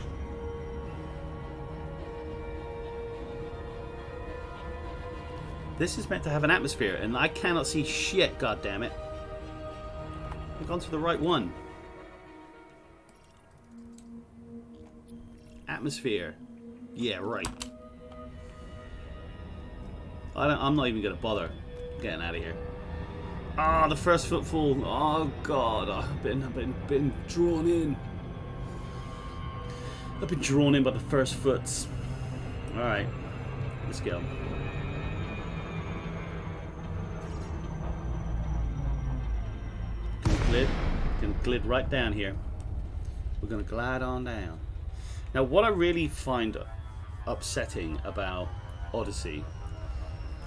Speaker 1: This is meant to have an atmosphere, and I cannot see shit, goddammit. I've gone to the right one. Atmosphere. Yeah, right. I'm not even going to bother getting out of here. Ah, the first footfall. Oh, God. I've been drawn in. I've been drawn in by the first foots. Alright. Let's go. Cleared. Gonna glide right down here. We're gonna glide on down. Now, what I really find upsetting about Odyssey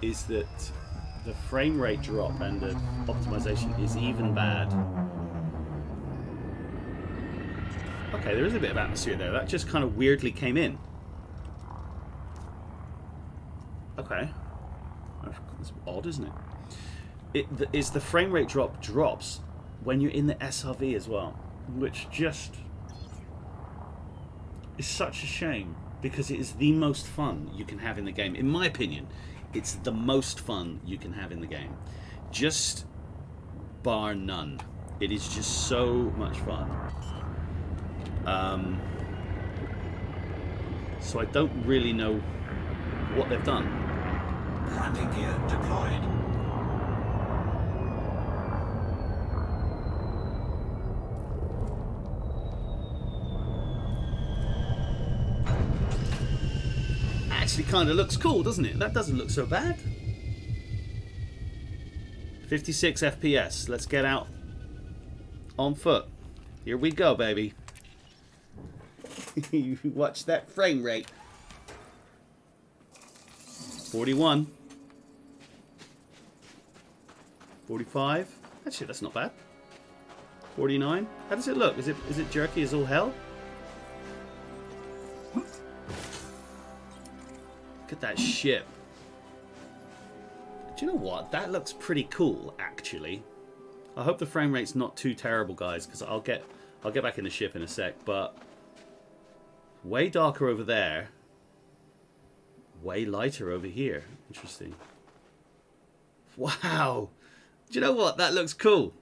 Speaker 1: is that the frame rate drop and the optimization is even bad. Okay, there is a bit of atmosphere there. That just kind of weirdly came in. Okay. That's odd, isn't it? It's the frame rate drops when you're in the SRV as well, which just is such a shame because it is the most fun you can have in the game. In my opinion, it's the most fun you can have in the game. Just bar none. It is just so much fun. So I don't really know what they've done.
Speaker 3: Landing gear deployed.
Speaker 1: Actually kind of looks cool, doesn't it? That doesn't look so bad. 56 FPS. Let's get out on foot. Here we go, baby. You watch that frame rate. 41. 45. Actually, that's not bad. 49. How does it look? Is it jerky as all hell? Look at that ship. Do you know what? That looks pretty cool, actually. I hope the frame rate's not too terrible, guys, because I'll get back in the ship in a sec. But way darker over there. Way lighter over here. Interesting. Wow. Do you know what? That looks cool.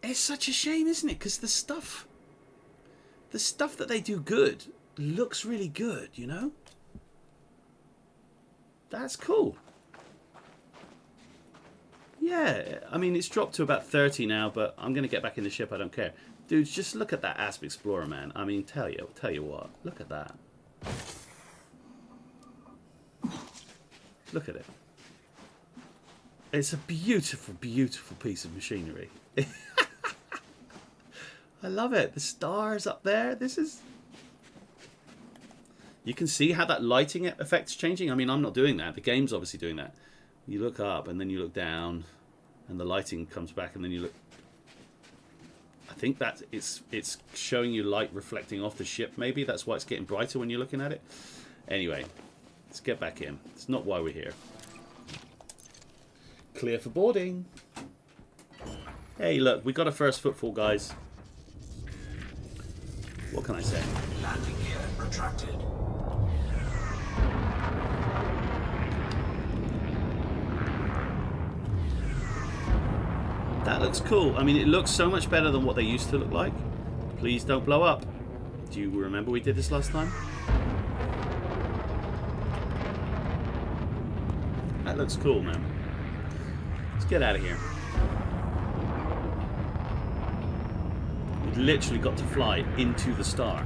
Speaker 1: It's such a shame, isn't it? Because the stuff that they do good looks really good, you know? That's cool. Yeah, I mean, it's dropped to about 30 now, but I'm going to get back in the ship. I don't care. Dudes, just look at that Asp Explorer, man. I mean, tell you what. Look at that. Look at it. It's a beautiful, beautiful piece of machinery. I love it. The stars up there. This is... You can see how that lighting effect's changing. I mean, I'm not doing that. The game's obviously doing that. You look up and then you look down and the lighting comes back and then you look... I think that it's showing you light reflecting off the ship, maybe. That's why it's getting brighter when you're looking at it. Anyway, let's get back in. It's not why we're here. Clear for boarding. Hey, look, we got a first footfall, guys. What can I say?
Speaker 3: Landing gear retracted.
Speaker 1: That looks cool. I mean, it looks so much better than what they used to look like. Please don't blow up. Do you remember we did this last time? That looks cool, man. Let's get out of here. We literally got to fly into the star.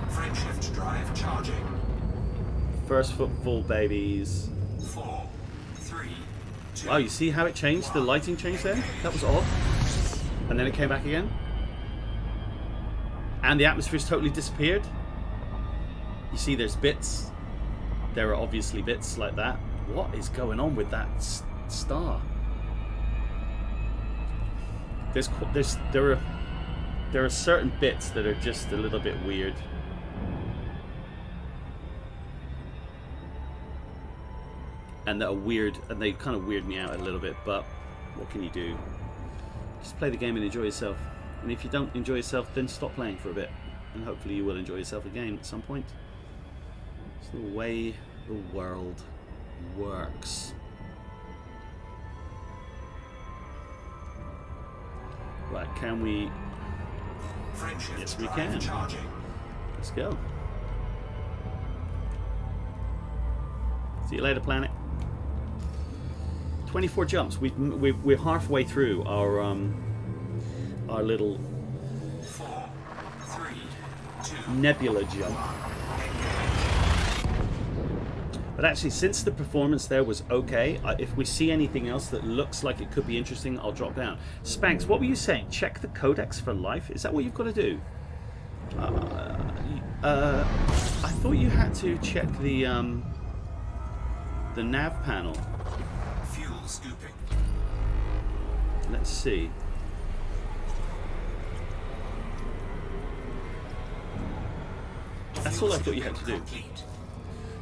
Speaker 3: Frameshift drive charging.
Speaker 1: First footfall, babies.
Speaker 3: 4, 3, 2.
Speaker 1: Wow, you see how it changed? The lighting changed there? That was odd. And then it came back again. And the atmosphere's totally disappeared. You see there's bits. There are obviously bits like that. What is going on with that star? There are certain bits that are just a little bit weird. And that are weird, and they kind of weird me out a little bit, but what can you do? Just play the game and enjoy yourself. And if you don't enjoy yourself, then stop playing for a bit. And hopefully you will enjoy yourself again at some point. It's the way the world works. Right, can we... Yes, we can. Let's go. See you later, planet. 24 jumps. We're halfway through our little
Speaker 3: 4, 3, 2.
Speaker 1: Nebula jump. But actually, since the performance there was okay, if we see anything else that looks like it could be interesting, I'll drop down. Spanx, what were you saying? Check the Codex for life? Is that what you've got to do? I thought you had to check the nav panel.
Speaker 3: Fuel scooping.
Speaker 1: Let's see. That's all I thought you had to do.
Speaker 3: Complete.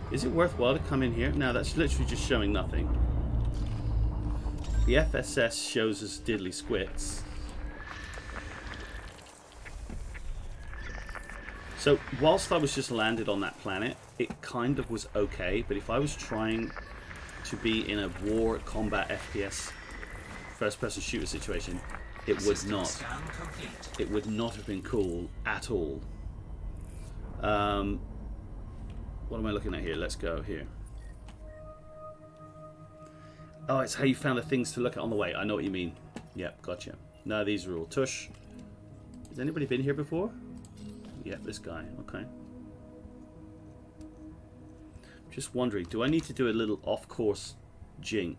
Speaker 1: Is it worthwhile to come in here? No, that's literally just showing nothing. The FSS shows us diddly squits. So, whilst I was just landed on that planet, it kind of was okay, but if I was trying to be in a war combat FPS first-person shooter situation, it would not.
Speaker 3: Scan complete.
Speaker 1: It would not have been cool at all. What am I looking at here? Let's go here. Oh, it's how you found the things to look at on the way. I know what you mean. Yep, gotcha. No, these are all tush. Has anybody been here before? Yep, this guy. Okay. Just wondering, do I need to do a little off-course jink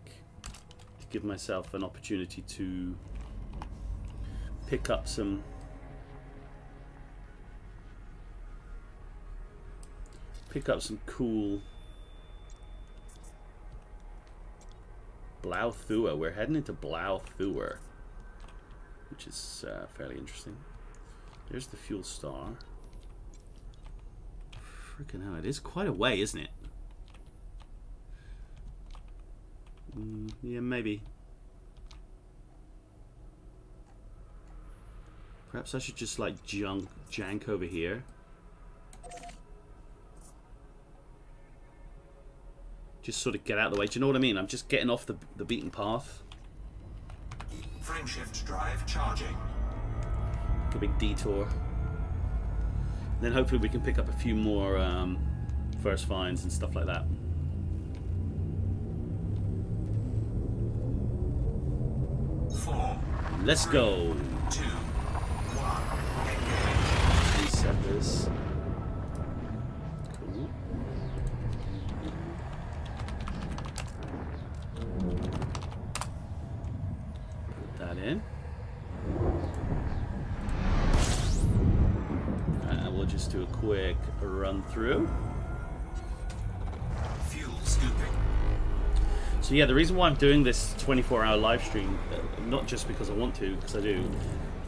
Speaker 1: to give myself an opportunity to pick up some cool Blauthua. We're heading into Blauthua, which is fairly interesting. There's the fuel star. Freaking hell, it is quite a way, isn't it? Yeah, maybe. Perhaps I should just like jank over here. Just sort of get out of the way. Do you know what I mean? I'm just getting off the beaten path.
Speaker 3: Frameshift drive charging.
Speaker 1: A big detour. Then hopefully we can pick up a few more first finds and stuff like that. Let's go.
Speaker 3: 2, 1,
Speaker 1: Reset this. Cool. Put that in. And we'll just do a quick run through.
Speaker 3: fuel scooping.
Speaker 1: So yeah, the reason why I'm doing this 24-hour live stream, not just because I want to, because I do,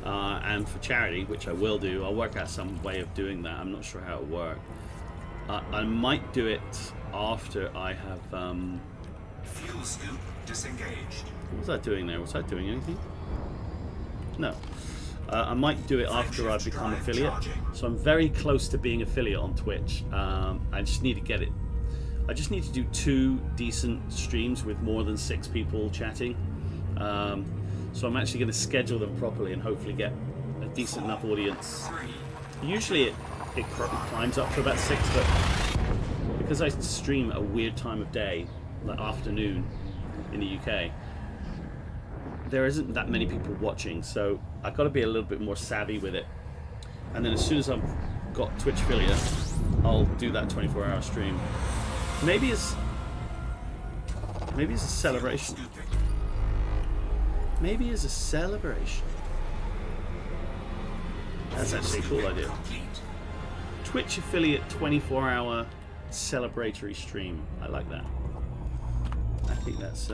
Speaker 1: and for charity, which I will do. I'll work out some way of doing that. I'm not sure how it will work. I might do it after I have...
Speaker 3: Fuel scoop disengaged.
Speaker 1: What was I doing there? Was I doing anything? No. I might do it after I become affiliate. So I'm very close to being affiliate on Twitch. I just need to get it. I just need to do 2 decent streams with more than 6 people chatting. So I'm actually going to schedule them properly and hopefully get a decent enough audience.
Speaker 3: 3,
Speaker 1: Usually it climbs up to about 6, but because I stream at a weird time of day, like afternoon in the UK, there isn't that many people watching, so I've got to be a little bit more savvy with it. And then as soon as I've got Twitch affiliate, I'll do that 24-hour stream. Maybe it's a celebration.
Speaker 3: scooping.
Speaker 1: Maybe it's a celebration. That's actually a cool idea.
Speaker 3: Complete.
Speaker 1: Twitch affiliate 24-hour celebratory stream. I like that. I think that's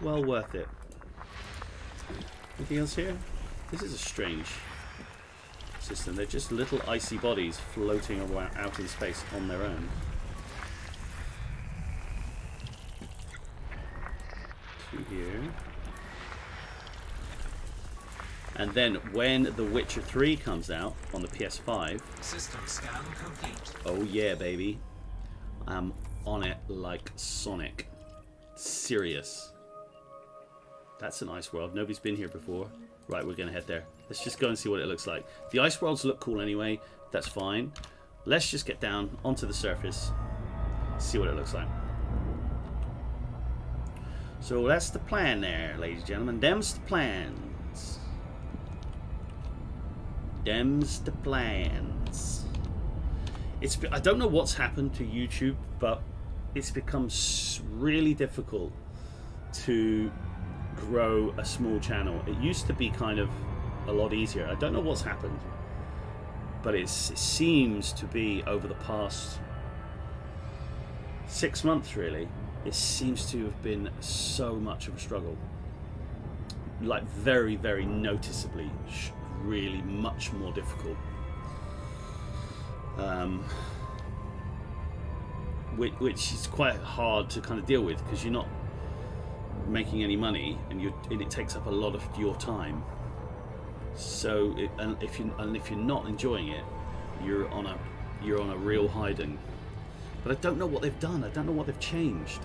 Speaker 1: well worth it. Anything else here? This is a strange system. They're just little icy bodies floating around out in space on their own. Two here. And then when The Witcher 3 comes out on the PS5,
Speaker 3: System scan complete.
Speaker 1: oh yeah, baby, I'm on it like Sonic. Serious. That's an ice world. Nobody's been here before. Right, we're gonna head there. Let's just go and see what it looks like. The ice worlds look cool anyway. That's fine. Let's just get down onto the surface, see what it looks like. So that's the plan there, ladies and gentlemen. Them's the plans. Them's the plans. I don't know what's happened to YouTube, but it's become really difficult to grow a small channel. It used to be kind of a lot easier. I don't know what's happened, but it seems to be over the past 6 months, really, it seems to have been so much of a struggle. Like very, very noticeably, really much more difficult. Which is quite hard to kind of deal with, because you're not making any money, and it takes up a lot of your time. So if you're not enjoying it, you're on a real hiding. But I don't know what they've done. I don't know what they've changed.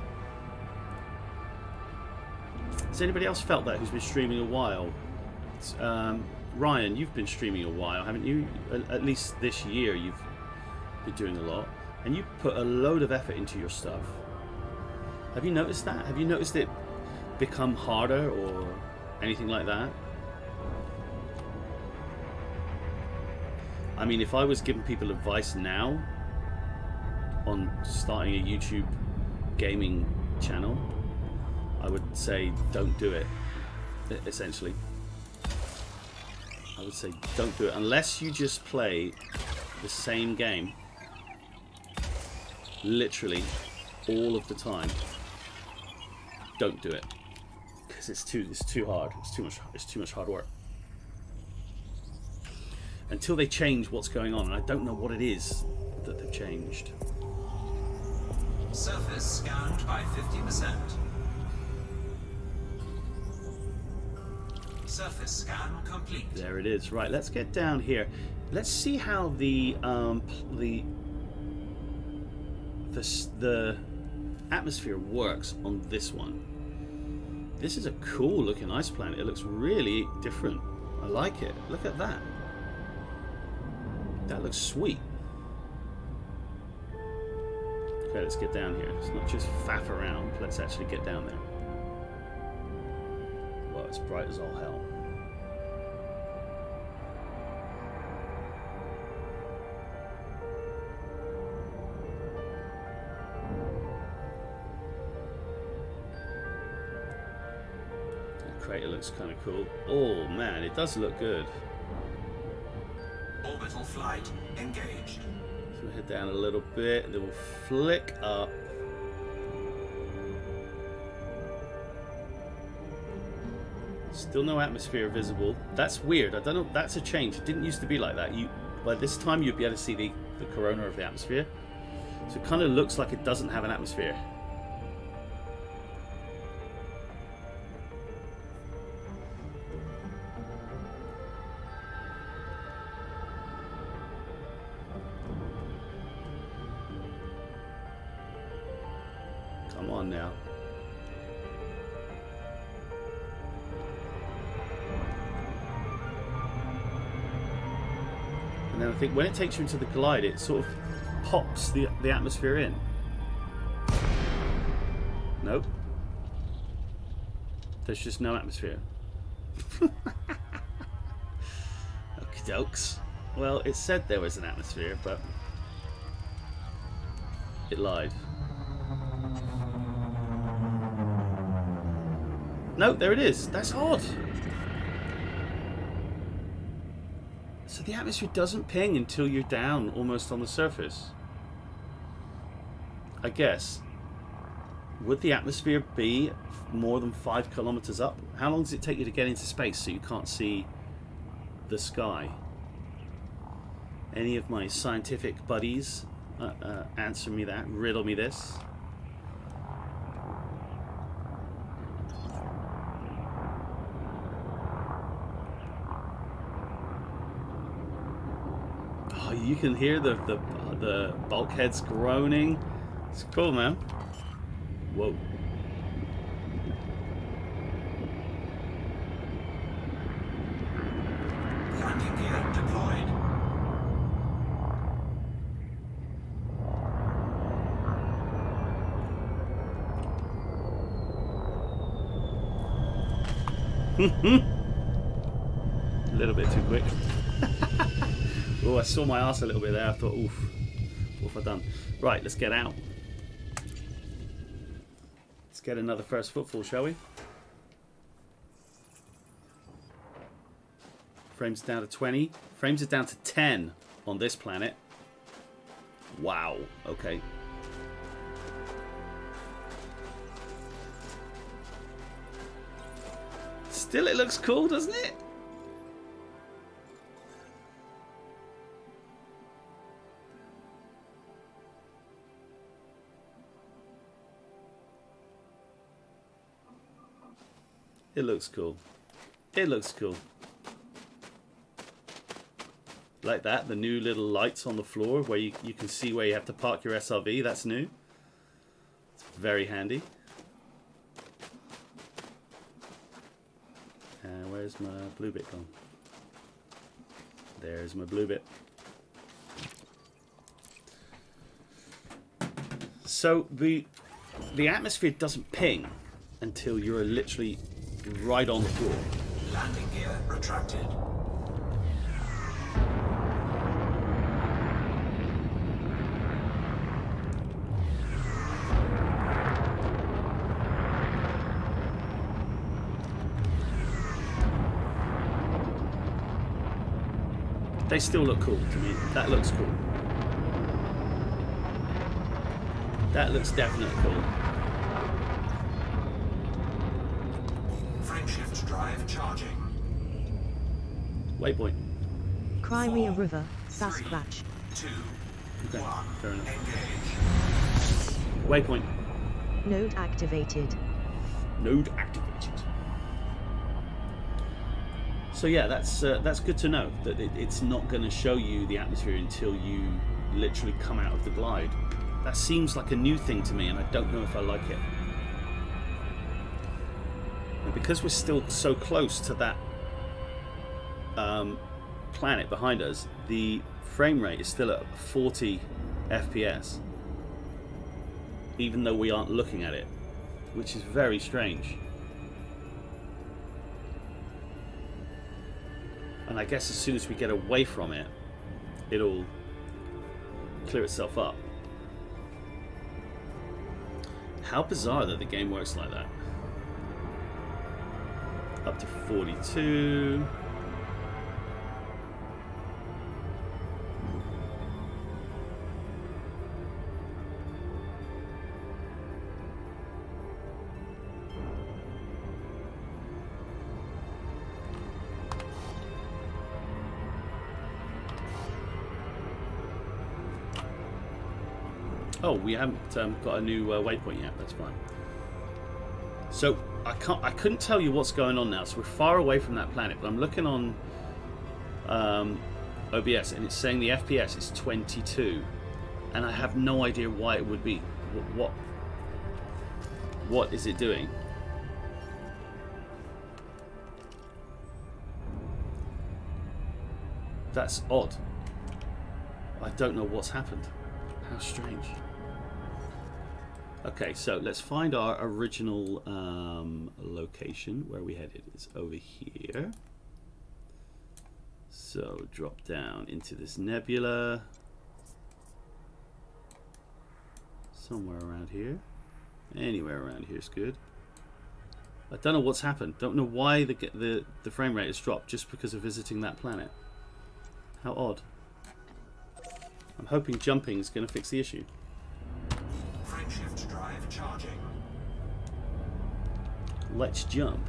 Speaker 1: Has anybody else felt that who's been streaming a while? Ryan, you've been streaming a while, haven't you? At least this year you've been doing a lot, and you put a load of effort into your stuff. Have you noticed that? Have you noticed it become harder or anything like that? I mean, if I was giving people advice now on starting a YouTube gaming channel, I would say don't do it, essentially. I would say don't do it unless you just play the same game literally all of the time. Don't do it, because it's too hard. It's too much hard work. Until they change what's going on, and I don't know what it is that they've changed.
Speaker 3: Surface scanned by 50%. Surface scan complete.
Speaker 1: There it is. Right, let's get down here. Let's see how the atmosphere works on this one. This is a cool looking ice planet. It looks really different. I like it. Look at that. That looks sweet. Okay, let's get down here. Let's not just faff around. Let's actually get down there. Well, it's bright as all hell. The crater looks kind of cool. Oh man, it does look good.
Speaker 3: Orbital flight engaged.
Speaker 1: So we'll head down a little bit, and then we'll flick up. Still no atmosphere visible. That's weird. I don't know. That's a change. It didn't used to be like that. By this time you'd be able to see the corona of the atmosphere. So it kind of looks like it doesn't have an atmosphere. Come on now. And then I think when it takes you into the glide, it sort of pops the atmosphere in. Nope. There's just no atmosphere. Okie dokes. Well, it said there was an atmosphere, but it lied. No, there it is. That's odd. So the atmosphere doesn't ping until you're down almost on the surface. I guess. Would the atmosphere be more than 5 kilometers up? How long does it take you to get into space so you can't see the sky? Any of my scientific buddies answer me that, riddle me this. Oh, you can hear the bulkheads groaning. It's cool, man. Whoa.
Speaker 3: Landing gear deployed.
Speaker 1: A little bit too quick. Oh, I saw my ass a little bit there. I thought, oof. What have I done? Right, let's get out. Let's get another first footfall, shall we? Frames down to 20. Frames are down to 10 on this planet. Wow. Okay. Still, it looks cool, doesn't it? It looks cool. It looks cool. Like that, the new little lights on the floor where you can see where you have to park your SRV. That's new. It's very handy. Where's my blue bit gone? There's my blue bit. So the atmosphere doesn't ping until you're literally right on the floor.
Speaker 3: Landing gear retracted.
Speaker 1: They still look cool to me. That looks cool. That looks definitely cool.
Speaker 3: Frameshift drive charging.
Speaker 1: Waypoint.
Speaker 2: Crimea
Speaker 3: 4,
Speaker 2: River,
Speaker 3: 3,
Speaker 2: Sasquatch.
Speaker 3: 2,
Speaker 1: Okay,
Speaker 3: 1.
Speaker 1: fair enough.
Speaker 3: Engage.
Speaker 1: Waypoint.
Speaker 2: Node activated.
Speaker 1: Node activated. So yeah, that's good to know that it's not going to show you the atmosphere until you literally come out of the glide. That seems like a new thing to me, and I don't know if I like it. And because we're still so close to that planet behind us, the frame rate is still at 40 FPS, even though we aren't looking at it, which is very strange. And I guess as soon as we get away from it, it'll clear itself up. How bizarre that the game works like that. Up to 42. Oh, we haven't got a new waypoint yet. That's fine. So I couldn't tell you what's going on now. So we're far away from that planet, but I'm looking on OBS, and it's saying the FPS is 22, and I have no idea why it would be. What is it doing? That's odd. I don't know what's happened. How strange. Okay, so let's find our original location. Where we headed is over here. So drop down into this nebula. Somewhere around here. Anywhere around here is good. I don't know what's happened. Don't know why the frame rate has dropped just because of visiting that planet. How odd. I'm hoping jumping is going to fix the issue.
Speaker 3: Frameshift drive charging.
Speaker 1: Let's jump.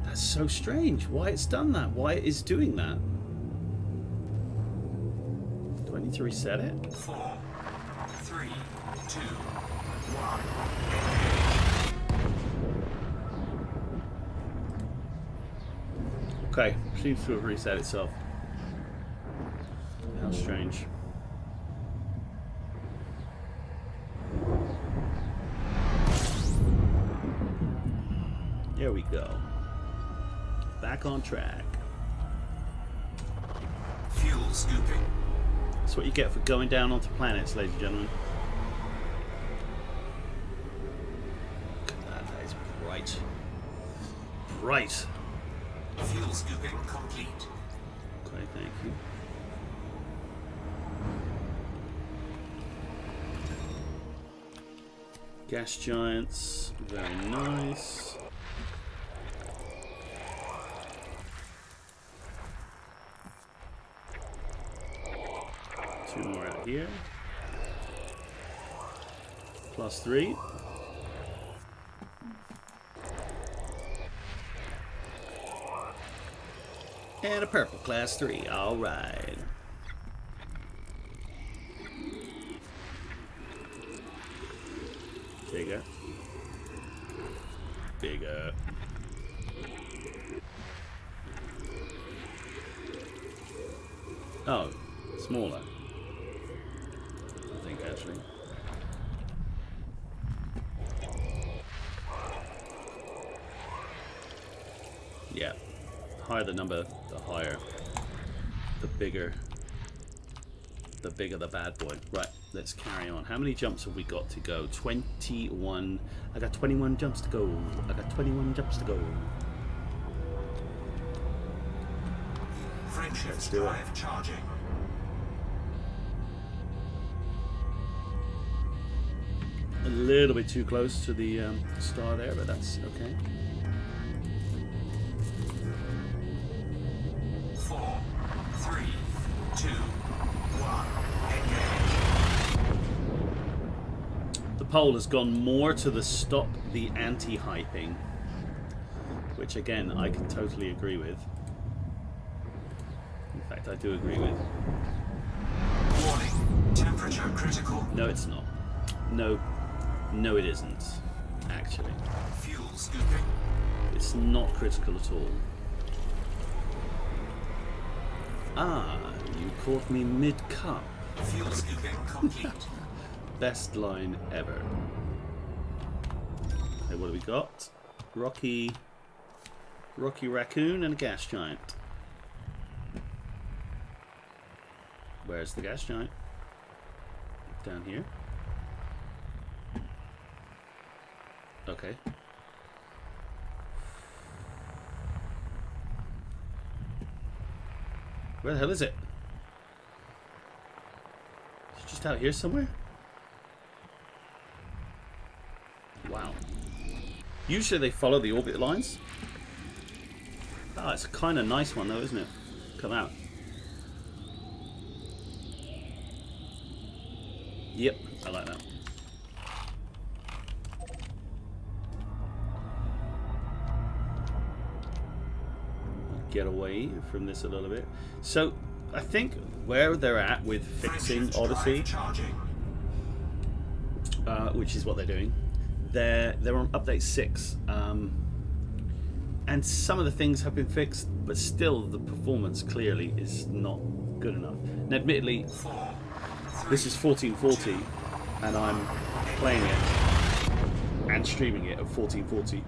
Speaker 1: That's so strange. Why it's done that? Why it is doing that? Do I need to reset it?
Speaker 3: 4, 3, 2, 1.
Speaker 1: Okay, seems to have reset itself. How strange. There we go. Back on track.
Speaker 3: Fuel scooping.
Speaker 1: That's what you get for going down onto planets, ladies and gentlemen. Look at that, that is bright. Bright.
Speaker 3: Fuel scooping complete.
Speaker 1: Okay, thank you. Gas giants, very nice. Two more out here. +3. And a purple class 3. All right. Bigger. Bigger. Oh, smaller. I think actually. Yeah. Higher the number, the higher. The bigger the bad boy. Right, let's carry on. How many jumps have we got to go? 21. I got 21 jumps to go. I got 21 jumps to go.
Speaker 3: Friendship drive charging.
Speaker 1: A little bit too close to the star there, but that's okay.
Speaker 3: 4, 3, 2, 1. Engage.
Speaker 1: The poll has gone more to the stop the anti-hyping, which again I can totally agree with. In fact, I do agree with.
Speaker 3: Warning. Temperature critical.
Speaker 1: No, it's not. No, it isn't. Actually,
Speaker 3: Fuel scooping.
Speaker 1: it's not critical at all. Ah, you caught me mid-cup.
Speaker 3: Fuel scooping complete.
Speaker 1: Best line ever. Okay, what do we got? Rocky raccoon and a gas giant. Where's the gas giant? Down here. Okay. Where the hell is it? It's just out here somewhere? Wow. Usually they follow the orbit lines. Ah, it's a kind of nice one though, isn't it? Come out. Yep, I like that. Get away from this a little bit. So I think where they're at with fixing Odyssey, which is what they're doing, they're on update 6, and some of the things have been fixed, but still the performance clearly is not good enough. And admittedly, this is 1440 and I'm playing it and streaming it at 1440,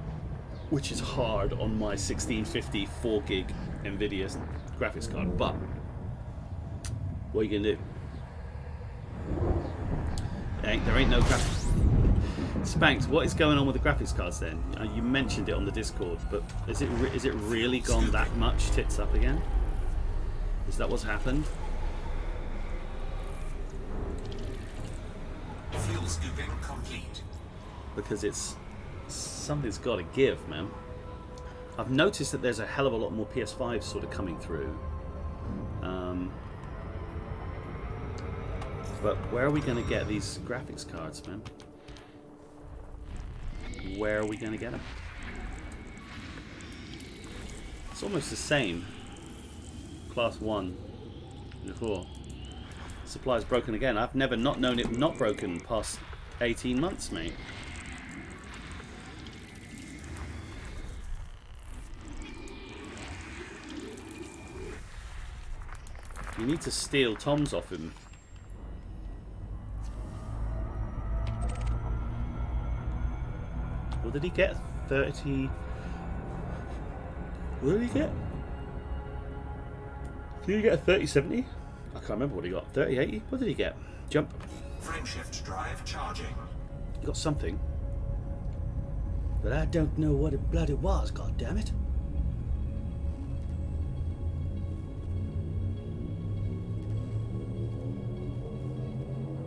Speaker 1: which is hard on my 1650 4 gig Nvidia graphics card, but what are you gonna do? There ain't no graphics. Spanks, what is going on with the graphics cards then? You mentioned it on the Discord, but is it really gone that much tits up again? Is that what's happened?
Speaker 3: Fuel scooping complete.
Speaker 1: Because something's got to give, man. I've noticed that there's a hell of a lot more PS5 sort of coming through. But where are we going to get these graphics cards, man? Where are we going to get them? It's almost the same. Class 1 before. Supply's broken again. I've never not known it not broken past 18 months, mate. You need to steal Tom's off him. What did he get? 30... What did he get? Did he get a 3070? I can't remember what he got. 3080? What did he get? Jump.
Speaker 3: Frameshift drive charging.
Speaker 1: He got something. But I don't know what it bloody was, goddammit.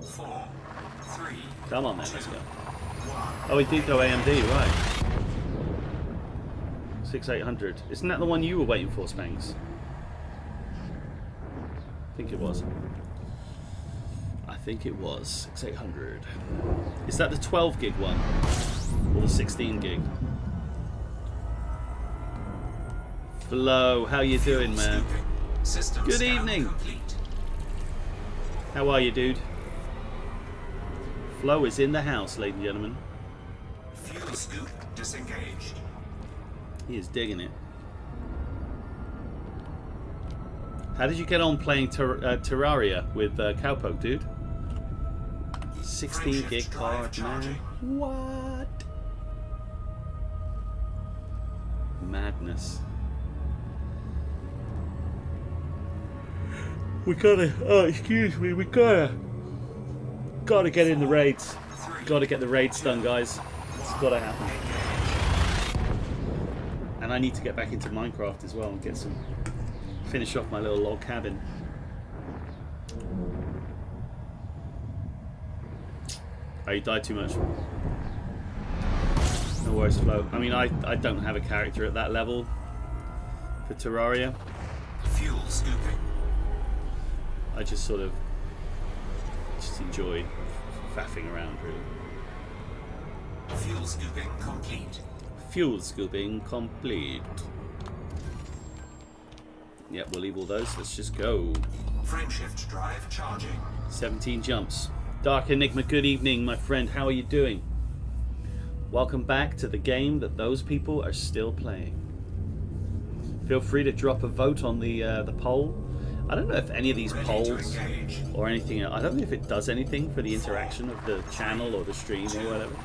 Speaker 3: Four, three,
Speaker 1: Come on then, let's go. Oh, we did go AMD, right. 6800. Isn't that the one you were waiting for, Spanks? I think it was. I think it was 6800. Is that the 12 gig one? Or the 16 gig? Flo, how you doing, man? Good evening. How are you, dude? Flo is in the house, ladies and gentlemen.
Speaker 3: Fuel scoop disengaged.
Speaker 1: He is digging it. How did you get on playing Terraria with Cowpoke, dude? 16 gig card, man. What? Madness. We gotta, oh excuse me, we gotta get in the raids. Gotta get the raids done, guys. It's gotta happen. And I need to get back into Minecraft as well and get some, finish off my little log cabin. Oh, you died too much. No worries, Flo. I mean, I don't have a character at that level for Terraria.
Speaker 3: Fuel scooping.
Speaker 1: I just sort of just enjoy faffing around, really.
Speaker 3: Fuel scooping complete.
Speaker 1: Fuel scooping complete. Yep, we'll leave all those. Let's just go.
Speaker 3: Frameshift drive charging.
Speaker 1: 17 jumps. Dark Enigma, good evening, my friend. How are you doing? Welcome back to the game that those people are still playing. Feel free to drop a vote on the poll. I don't know if any of these polls or anything, I don't know if it does anything for the interaction of the channel or the stream or whatever.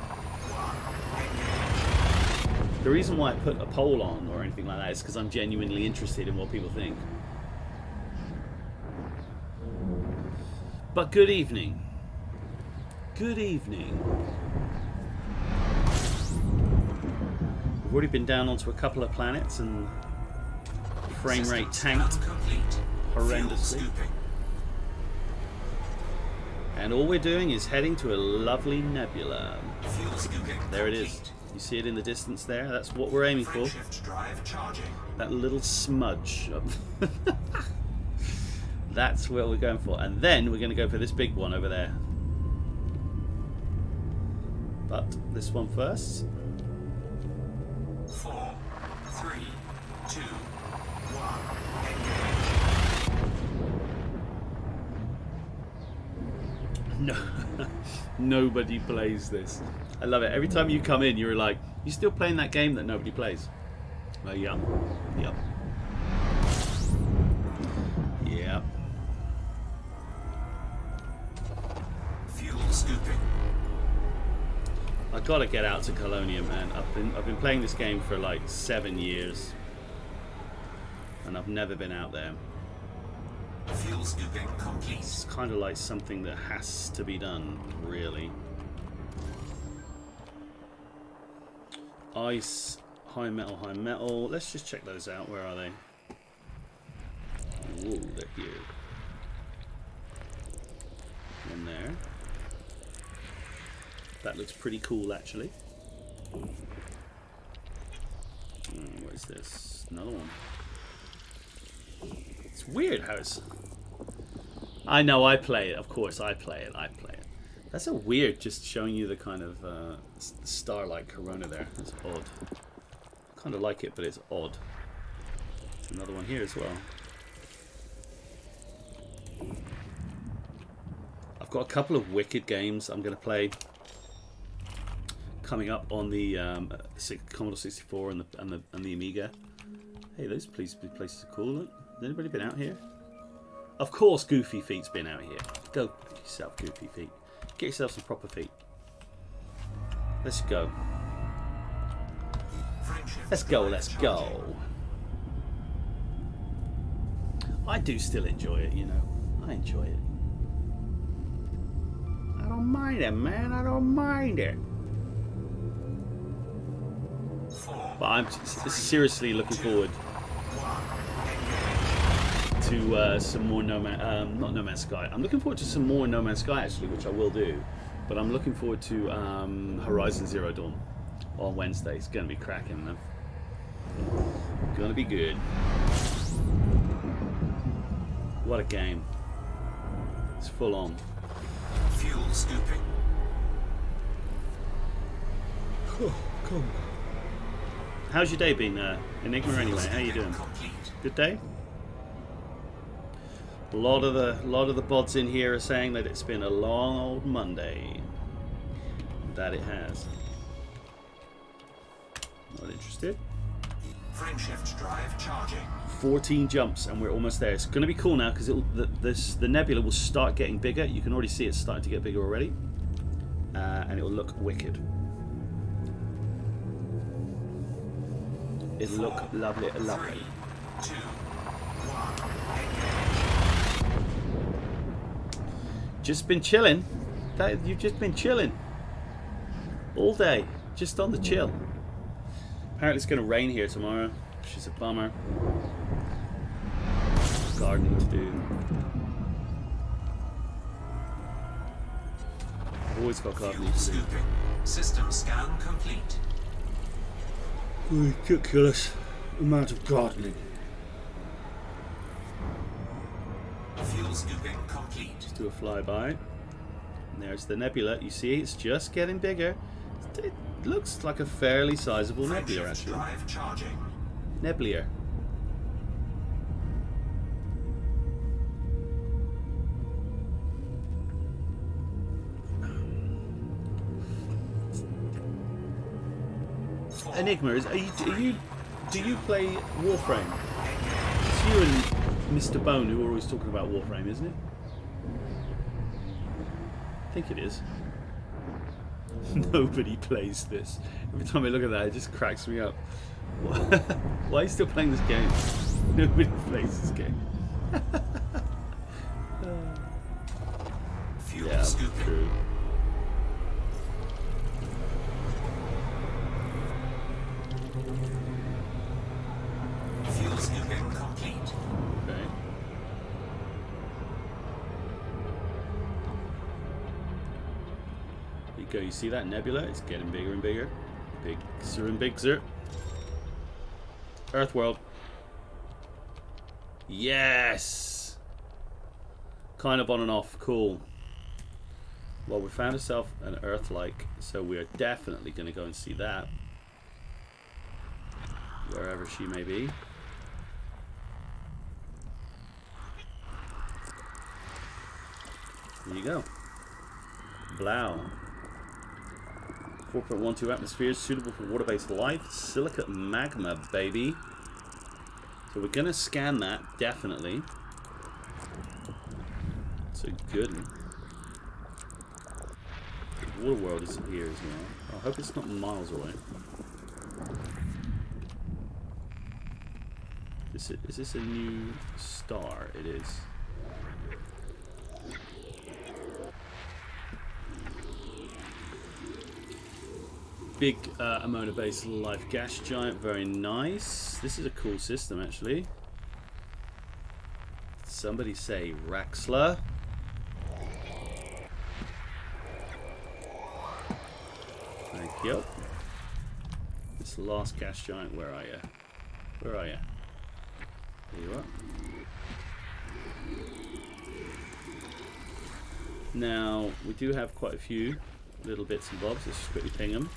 Speaker 1: The reason why I put a poll on or anything like that is because I'm genuinely interested in what people think. But good evening. Good evening. We've already been down onto a couple of planets and frame rate tanked horrendously. And all we're doing is heading to a lovely nebula. There it is. You see it in the distance there? That's what we're aiming for. That little smudge. That's what we're going for. And then we're going to go for this big one over there. But this one first.
Speaker 3: 4, 3, 2, 1.
Speaker 1: No, nobody plays this. I love it. Every time you come in, you're like, you still playing that game that nobody plays? Well, yep. Yep. Yep.
Speaker 3: Fuel scooping.
Speaker 1: I gotta get out to Colonia, man. I've been playing this game for like 7 years, and I've never been out there.
Speaker 3: Fuel scooping complete.
Speaker 1: It's kind of like something that has to be done, really. Ice, high metal, high metal. Let's just check those out. Where are they? Whoa, they're here. One there. That looks pretty cool, actually. What is this? Another one. It's weird how it's... I know, I play it. Of course, I play it. That's so weird, just showing you the kind of star-like corona there. That's odd. I kind of like it, but it's odd. Another one here as well. I've got a couple of wicked games I'm going to play coming up on the Commodore 64 and the Amiga. Hey, those places are cool. Look. Has anybody been out here? Of course, Goofy Feet's been out here. Go yourself, Goofy Feet. Get yourself some proper feet. Let's go. Let's go, let's go. I do still enjoy it, you know. I enjoy it. I don't mind it, man. I don't mind it. But I'm seriously looking forward to some more not No Man's Sky. I'm looking forward to some more No Man's Sky, actually, which I will do But I'm looking forward to Horizon Zero Dawn on Wednesday. It's going to be cracking, man. Going to be good. What a game. It's full on.
Speaker 3: Fuel scooping.
Speaker 1: Come. How's your day been, Enigma? Anyway, how you doing?
Speaker 3: Complete.
Speaker 1: Good day. A lot of the bots in here are saying that it's been a long old Monday. That it has. Not interested.
Speaker 3: Frameshift drive charging.
Speaker 1: 14 jumps and we're almost there. It's going to be cool now because the nebula will start getting bigger. You can already see it's starting to get bigger already, and it will look wicked. It'll look lovely, lovely.
Speaker 3: 3, 2, 1.
Speaker 1: Just been chilling. You've just been chilling all day, just on the chill. Apparently it's going to rain here tomorrow, which is a bummer. Gardening to do. I've always got gardening
Speaker 3: Fuel
Speaker 1: to do.
Speaker 3: scooping. System scan complete.
Speaker 1: Ridiculous amount of gardening.
Speaker 3: Fuel scooping complete.
Speaker 1: Let's do a flyby. And there's the nebula. You see, it's just getting bigger. It looks like a fairly sizable nebula,
Speaker 3: Frameshift
Speaker 1: actually.
Speaker 3: drive charging.
Speaker 1: Nebula. Enigma, do you play Warframe? It's you and Mr. Bone who are always talking about Warframe, isn't it? I think it is. Nobody plays this. Every time I look at that, it just cracks me up. Why are you still playing this game? Nobody plays this game.
Speaker 3: Fuel
Speaker 1: Yeah,
Speaker 3: scooping.
Speaker 1: true.
Speaker 3: Fuel scooping complete.
Speaker 1: Okay. There you go. You see that nebula? It's getting bigger and bigger. Bigger and bigger. Earth world. Yes. Kind of on and off. Cool. Well, we found ourselves an Earth-like, so we are definitely going to go and see that. Wherever she may be. There you go. Blow. 4.12 atmospheres, suitable for water-based life. Silicate magma, baby. So we're going to scan that, definitely. It's a good one. The water world is here as well. I hope it's not miles away. Is this a new star? It is. Big ammonia-based life gas giant, very nice. This is a cool system, actually. Somebody say Raxla. Thank you. This last gas giant, where are you? Where are you? There you are. Now, we do have quite a few little bits and bobs. Let's just quickly ping them.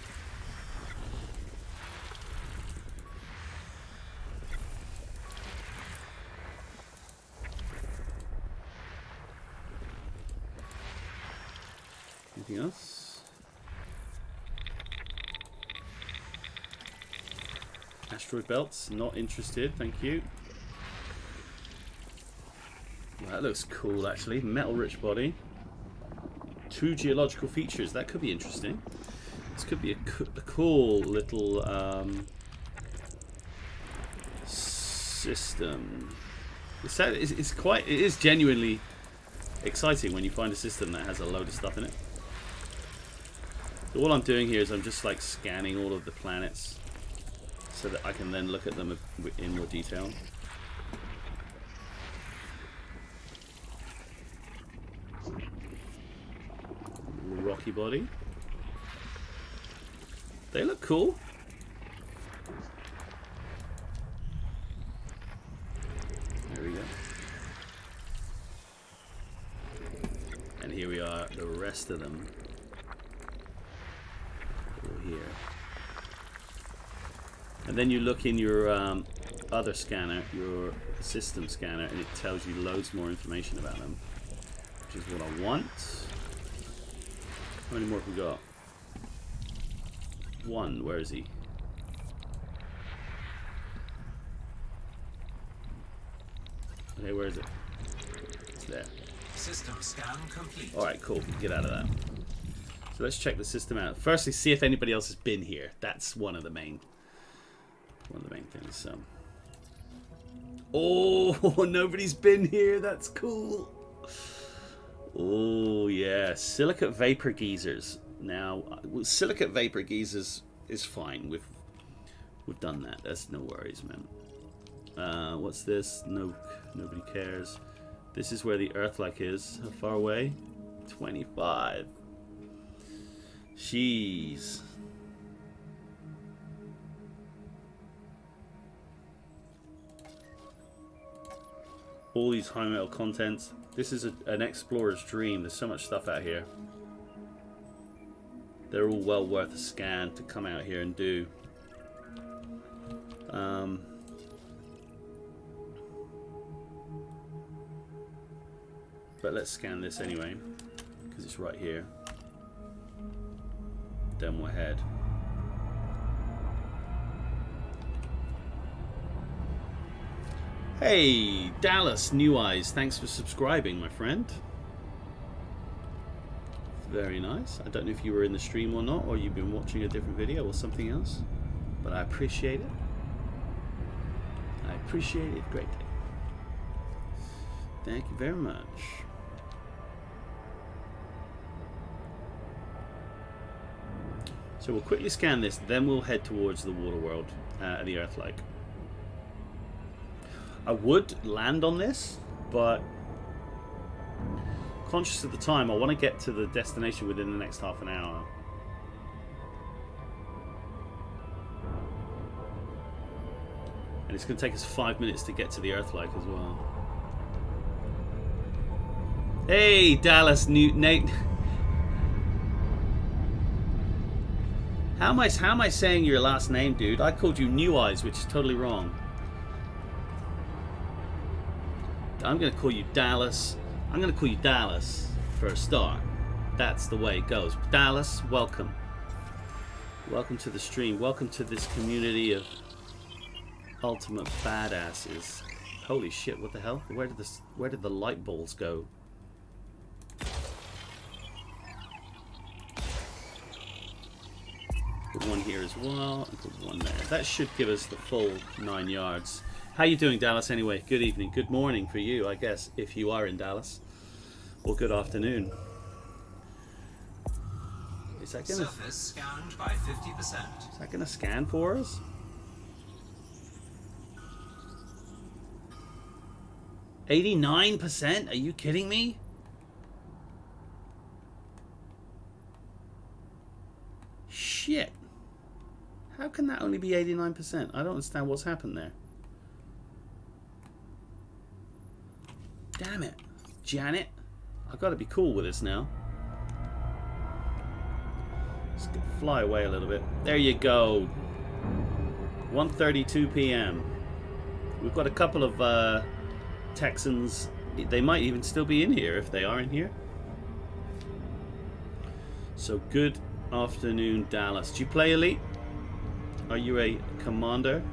Speaker 1: Anything else? Asteroid belts, not interested, thank you. Well, that looks cool actually. Metal rich body. 2 geological features, that could be interesting. This could be a cool little system. It is genuinely exciting when you find a system that has a load of stuff in it. So all I'm doing here is I'm just like scanning all of the planets so that I can then look at them in more detail. monkey body. They look cool. There we go. And here we are, the rest of them. Over here. And then you look in your other scanner, your system scanner, and it tells you loads more information about them, which is what I want. How many more have we got? One. Where is he? Okay, where is it? It's there.
Speaker 3: System scan complete.
Speaker 1: Alright, cool. Get out of that. So let's check the system out. Firstly, see if anybody else has been here. That's one of the main things. So. Oh, nobody's been here. That's cool. Oh yeah, silicate vapor geysers. Now, silicate vapor geysers is fine. We've done that. That's no worries, man. What's this? No, nobody cares. This is where the Earth-like is. How far away? 25. Jeez. All these high metal contents. This is an explorer's dream. There's so much stuff out here. They're all well worth a scan to come out here and do. But let's scan this anyway, because it's right here. Then we'll head. Hey, Dallas New Eyes, thanks for subscribing, my friend. Very nice. I don't know if you were in the stream or not, or you've been watching a different video or something else, but I appreciate it. I appreciate it greatly. Thank you very much. So we'll quickly scan this, then we'll head towards the water world, the Earth-like. I would land on this, but conscious of the time, I want to get to the destination within the next half an hour. And it's going to take us 5 minutes to get to the Earth-like as well. Hey, Dallas Nate. How am I saying your last name, dude? I called you New Eyes, which is totally wrong. I'm going to call you Dallas. I'm going to call you Dallas for a start. That's the way it goes. Dallas, welcome. Welcome to the stream. Welcome to this community of ultimate badasses. Holy shit, what the hell? Where did the light balls go? Put one here as well, and put one there. That should give us the full 9 yards. How you doing, Dallas, anyway? Good evening. Good morning for you, I guess, if you are in Dallas. Or good afternoon. Is that gonna...
Speaker 3: Surface scanned by 50%.
Speaker 1: Is that gonna scan for us? $89%? Are you kidding me? Shit. How can that only be 89%? I don't understand what's happened there. Damn it. Janet. I've got to be cool with this now. Let's fly away a little bit. There you go. 1:32 p.m. We've got a couple of Texans. They might even still be in here if they are in here. So good afternoon, Dallas. Do you play Elite? Are you a commander?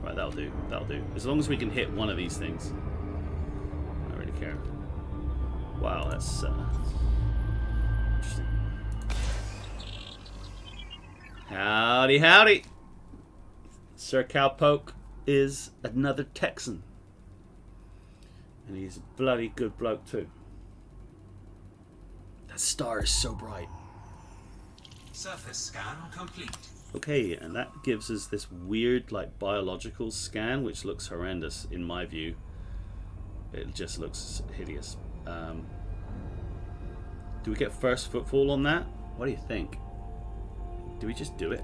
Speaker 1: Right, that'll do. That'll do. As long as we can hit one of these things. I don't really care. Wow, that's interesting. Howdy, howdy. Sir Cowpoke is another Texan. And he's a bloody good bloke too. That star is so bright.
Speaker 3: Surface scan complete.
Speaker 1: Okay, and that gives us this weird, like, biological scan, which looks horrendous in my view. It just looks hideous. Do we get first footfall on that? What do you think? Do we just do it?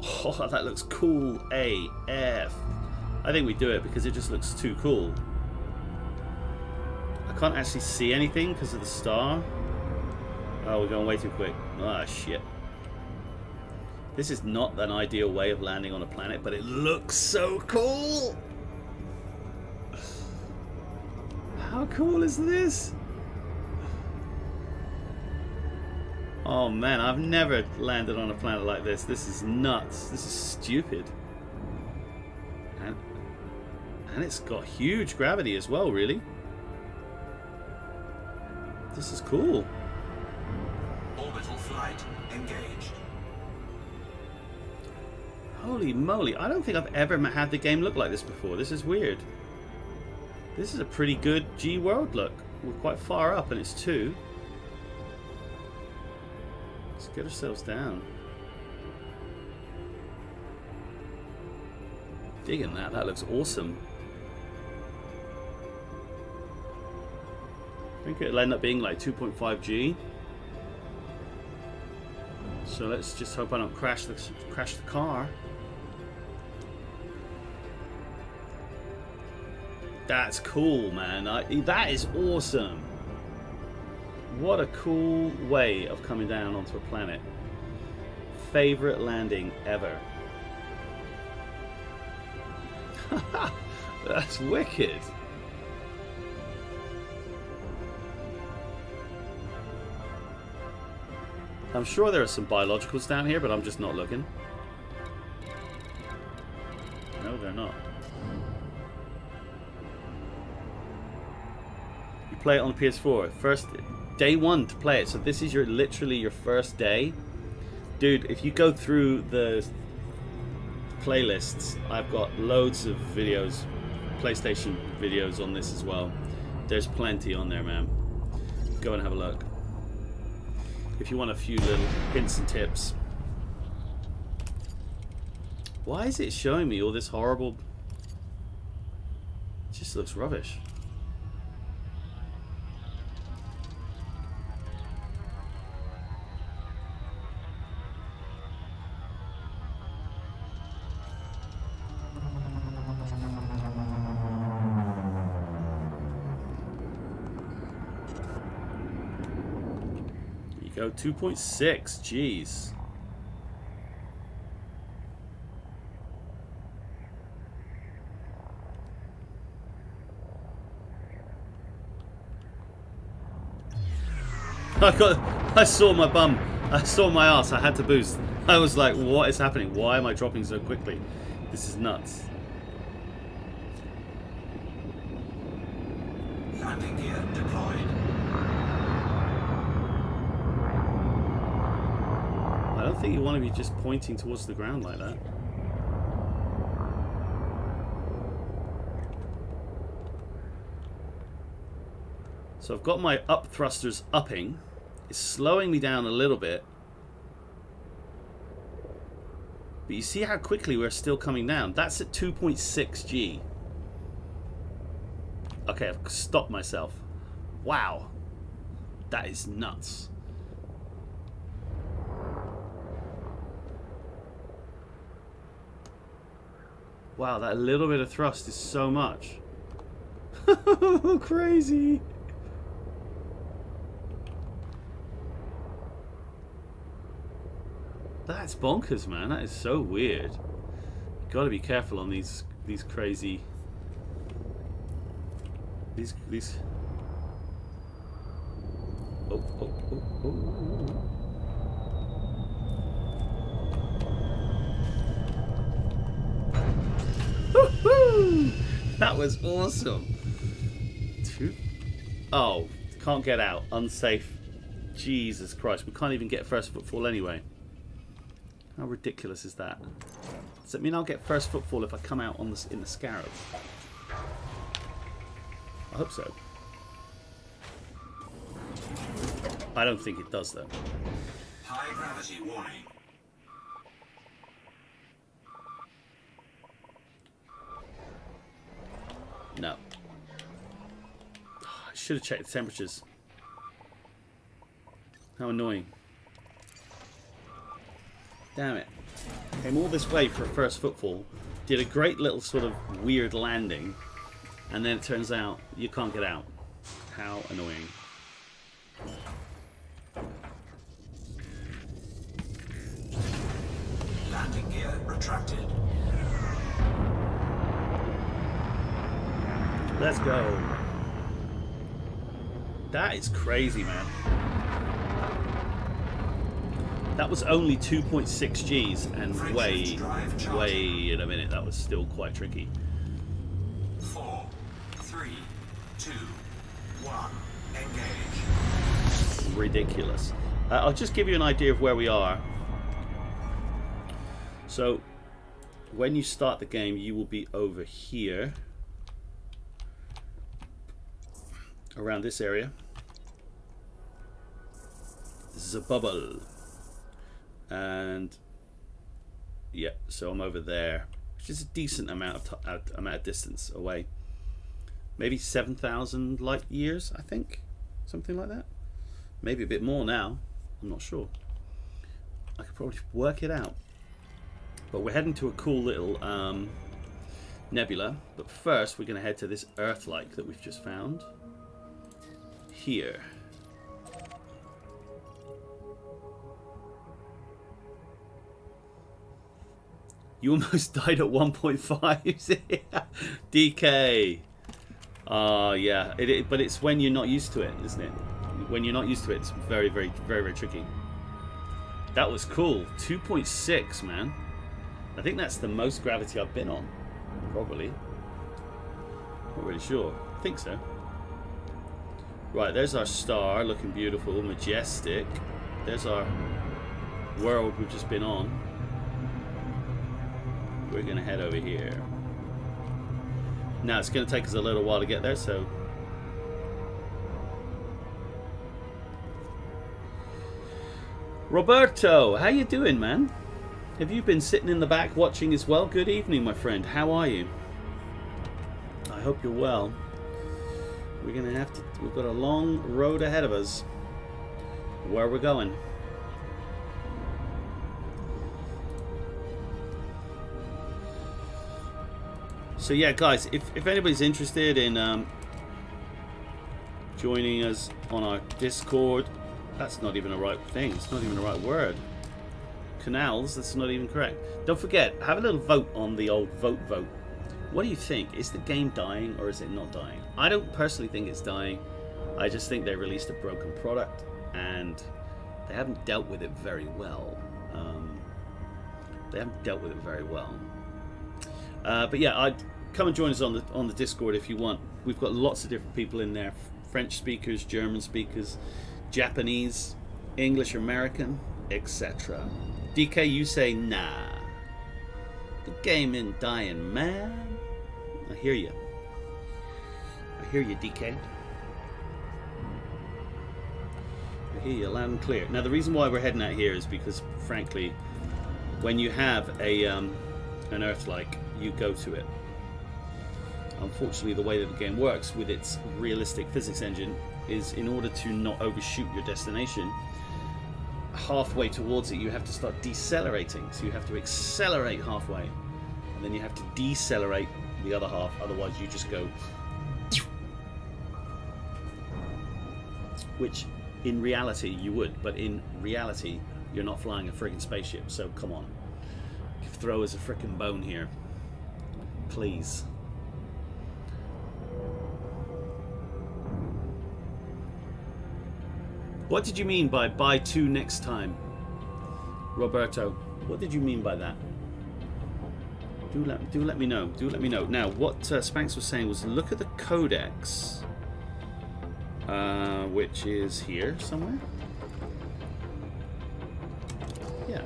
Speaker 1: Oh, that looks cool AF. I think we do it because it just looks too cool. I can't actually see anything because of the star. Oh, we're going way too quick. Ah, shit. This is not an ideal way of landing on a planet, but it looks so cool. How cool is this? Oh man, I've never landed on a planet like this. This is nuts. This is stupid. And it's got huge gravity as well, really. This is cool.
Speaker 3: Orbital flight engaged.
Speaker 1: Holy moly, I don't think I've ever had the game look like this before. This is weird. This is a pretty good G world look. We're quite far up and it's 2. Let's get ourselves down. Digging that. That looks awesome. I think it'll end up being like 2.5 G. So let's just hope I don't crash the car. That's cool, man. That is awesome. What a cool way of coming down onto a planet. Favorite landing ever. That's wicked. I'm sure there are some biologicals down here, but I'm just not looking. No, they're not. You play it on the PS4. First day 1 to play it. So this is literally your first day. Dude, if you go through the playlists, I've got loads of videos, PlayStation videos on this as well. There's plenty on there, man. Go and have a look. If you want a few little hints and tips. Why is it showing me all this horrible... It just looks rubbish. Go 2.6, jeez. I saw my bum. I saw my ass. I had to boost. I was like, what is happening? Why am I dropping so quickly? This is nuts.
Speaker 3: Landing gear deployed.
Speaker 1: I don't think you want to be just pointing towards the ground like that. So I've got my up thrusters upping. It's slowing me down a little bit. But you see how quickly we're still coming down. That's at 2.6 G. Okay, I've stopped myself. Wow. That is nuts. Wow, that little bit of thrust is so much. Crazy. That's bonkers, man. That is so weird. You've got to be careful on these crazy... These... Oh. Woohoo! That was awesome. Oh, can't get out. Unsafe. Jesus Christ. We can't even get first footfall anyway. How ridiculous is that? Does that mean I'll get first footfall if I come out on in the Scarab? I hope so. I don't think it does though.
Speaker 3: High gravity warning.
Speaker 1: No. I should have checked the temperatures. How annoying. Damn it. Came all this way for a first footfall. Did a great little sort of weird landing. And then it turns out you can't get out. How annoying.
Speaker 3: Landing gear retracted.
Speaker 1: Let's go. That is crazy, man. That was only 2.6 Gs, and wait a minute, that was still quite tricky.
Speaker 3: 4, 3, 2, 1. Engage.
Speaker 1: Ridiculous. I'll just give you an idea of where we are. So, when you start the game, you will be over here. Around this area. This is a bubble. And yeah, so I'm over there, which is a decent amount of distance away. Maybe 7,000 light years, I think, something like that. Maybe a bit more now. I'm not sure. I could probably work it out. But we're heading to a cool little nebula. But first, we're going to head to this Earth-like that we've just found here. You almost died at 1.5. DK. Yeah. But it's when you're not used to it, isn't it? When you're not used to it, it's very, very, very, very tricky. That was cool. 2.6, man. I think that's the most gravity I've been on. Probably. Not really sure. I think so. Right, there's our star, looking beautiful, majestic. There's our world we've just been on. We're going to head over here. Now, it's going to take us a little while to get there, so... Roberto, how you doing, man? Have you been sitting in the back watching as well? Good evening, my friend. How are you? I hope you're well. We're going to have to... We've got a long road ahead of us. Where we're going. So yeah, guys, if anybody's interested in joining us on our Discord, that's not even the right thing. It's not even the right word. Canals, that's not even correct. Don't forget, have a little vote on the old vote. What do you think? Is the game dying or is it not dying? I don't personally think it's dying. I just think they released a broken product and they haven't dealt with it very well. But yeah, I'd come and join us on the Discord if you want. We've got lots of different people in there: French speakers, German speakers, Japanese, English, American, etc. DK, you say nah. The game ain't dying, man. I hear you. DK. I hear you loud and clear. Now, the reason why we're heading out here is because, frankly, when you have an Earth-like, you go to it. Unfortunately, the way that the game works with its realistic physics engine is, in order to not overshoot your destination, halfway towards it you have to start decelerating. So you have to accelerate halfway and then you have to decelerate the other half, otherwise you just go, which in reality you would, but in reality you're not flying a friggin' spaceship, so come on, throw us a frickin' bone here, please. What did you mean by buy two next time, Roberto? What did you mean by that? Do let me know. Do let me know. Now, what Spanx was saying was, look at the Codex, which is here somewhere. Yeah.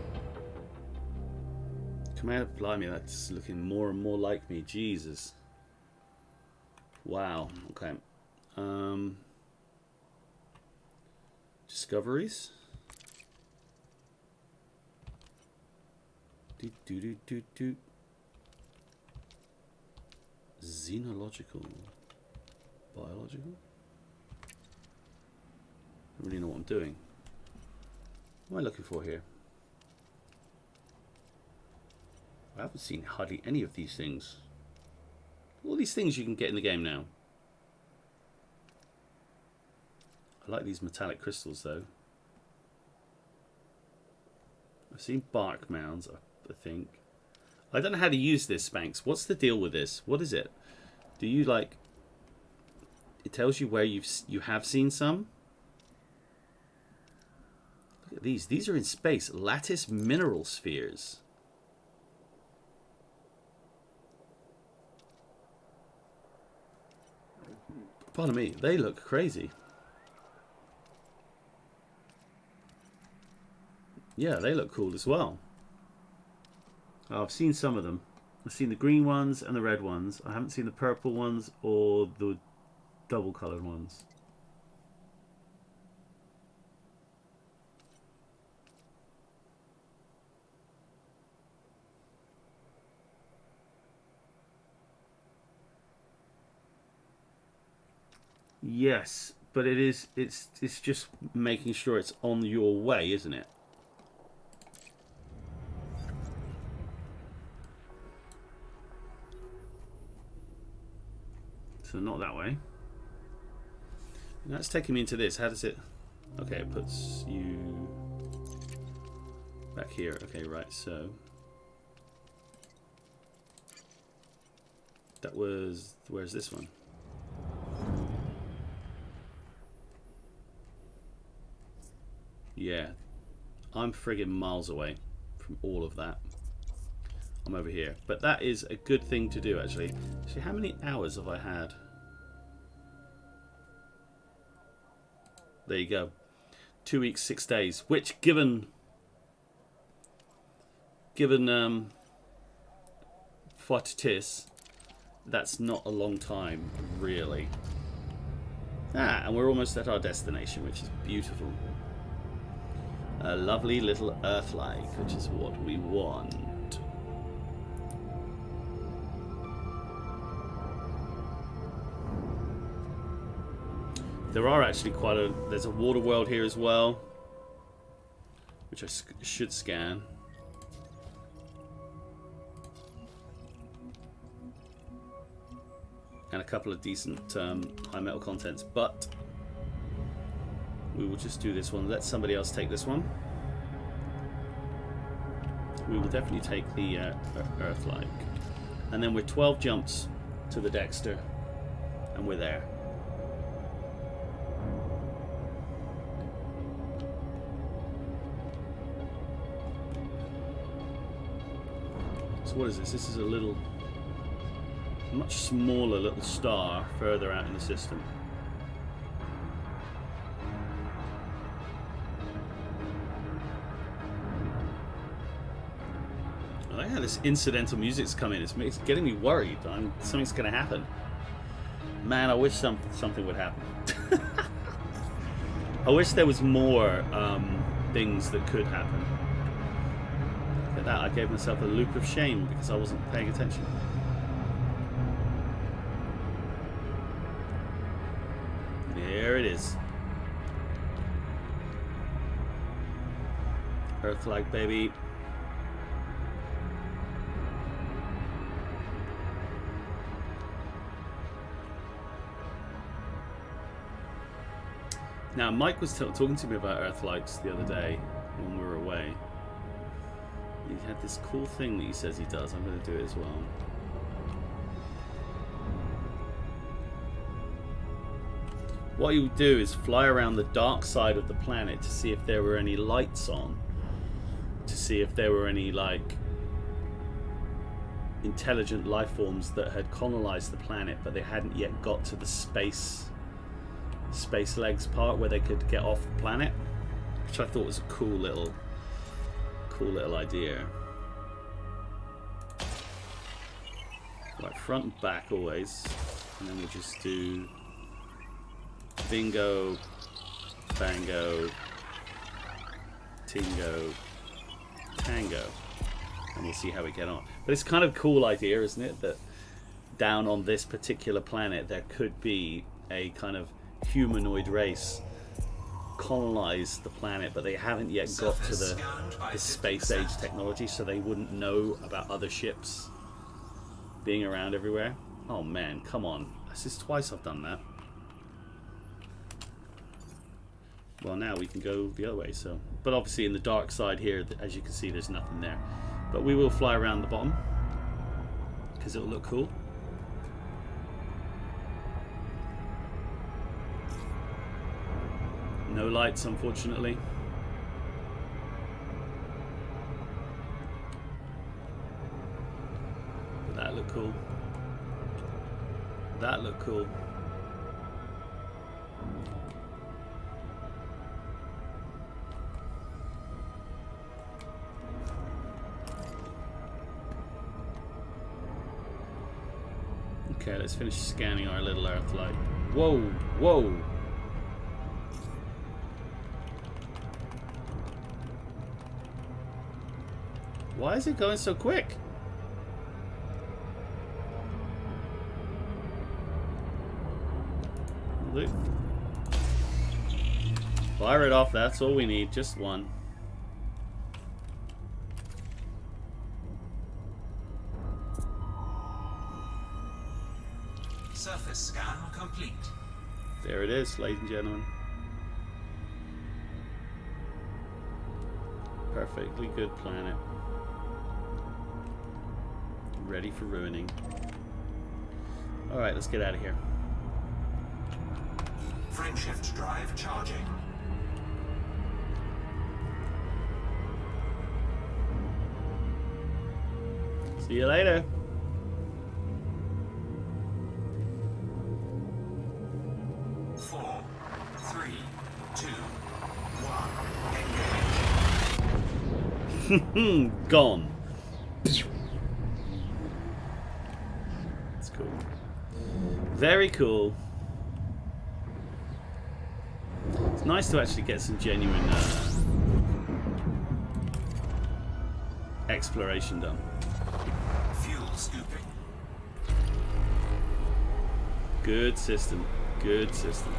Speaker 1: Command, blimey, that's looking more and more like me. Jesus. Wow. Okay. Discoveries. Do. Xenological. Biological? I don't really know what I'm doing. What am I looking for here? I haven't seen hardly any of these things. All these things you can get in the game now. I like these metallic crystals though. I've seen bark mounds, I think. I don't know how to use this, Spanx. What's the deal with this? What is it? Do you like... It tells you where you have seen some? Look at these. These are in space. Lattice mineral spheres. Pardon me. They look crazy. Yeah, they look cool as well. Oh, I've seen some of them. I've seen the green ones and the red ones. I haven't seen the purple ones or the double coloured ones. Yes, but it's just making sure it's on your way, isn't it? So not that way. Now it's taking me into this. How does it... Okay, it puts you back here. Okay, right, so... That was... Where's this one? Yeah. I'm friggin' miles away from all of that. I'm over here. But that is a good thing to do, actually. See, how many hours have I had? There you go. 2 weeks, 6 days. Which, given what it is, that's not a long time, really. Ah, and we're almost at our destination, which is beautiful. A lovely little Earth-like, which is what we want. There are actually there's a water world here as well, which I should scan. And a couple of decent high metal contents, but we will just do this one. Let somebody else take this one. We will definitely take the Earth-like. And then we're 12 jumps to the Dexter, and we're there. So what is this? This is a much smaller little star further out in the system. I like how this incidental music's coming. It's getting me worried. Something's going to happen. Man, I wish something would happen. I wish there was more things that could happen. Look at that. I gave myself a loop of shame because I wasn't paying attention. There it is. Earth-like, baby. Now, Mike was talking to me about Earth-likes the other day when we were away. He had this cool thing that he says he does. I'm going to do it as well. What you do is fly around the dark side of the planet to see if there were any lights on. To see if there were any, like, intelligent life forms that had colonized the planet, but they hadn't yet got to the space legs part where they could get off the planet, which I thought was a cool little idea. Right, front and back always, and then we'll just do bingo, bango, tingo, tango, and we'll see how we get on. But it's kind of a cool idea, isn't it, that down on this particular planet there could be a kind of humanoid race colonize the planet, but they haven't yet got to the space age technology, so they wouldn't know about other ships being around everywhere. Oh man, come on. This is twice I've done that. Well, now we can go the other way, so. But obviously in the dark side here, as you can see, there's nothing there. But we will fly around the bottom, because it'll look cool. No lights, unfortunately. But that looked cool. That looked cool. Okay, let's finish scanning our little Earth light. Whoa, whoa. Why is it going so quick? Fire it off, that's all we need, just one.
Speaker 3: Surface scan complete.
Speaker 1: There it is, ladies and gentlemen. Perfectly good planet. Ready for ruining. Alright, let's get out of here.
Speaker 3: Frameshift drive charging.
Speaker 1: See you later.
Speaker 3: Four, three, two, one.
Speaker 1: Gone. That's cool. Very cool. It's nice to actually get some genuine exploration done.
Speaker 3: Fuel scooping.
Speaker 1: Good system. Good system.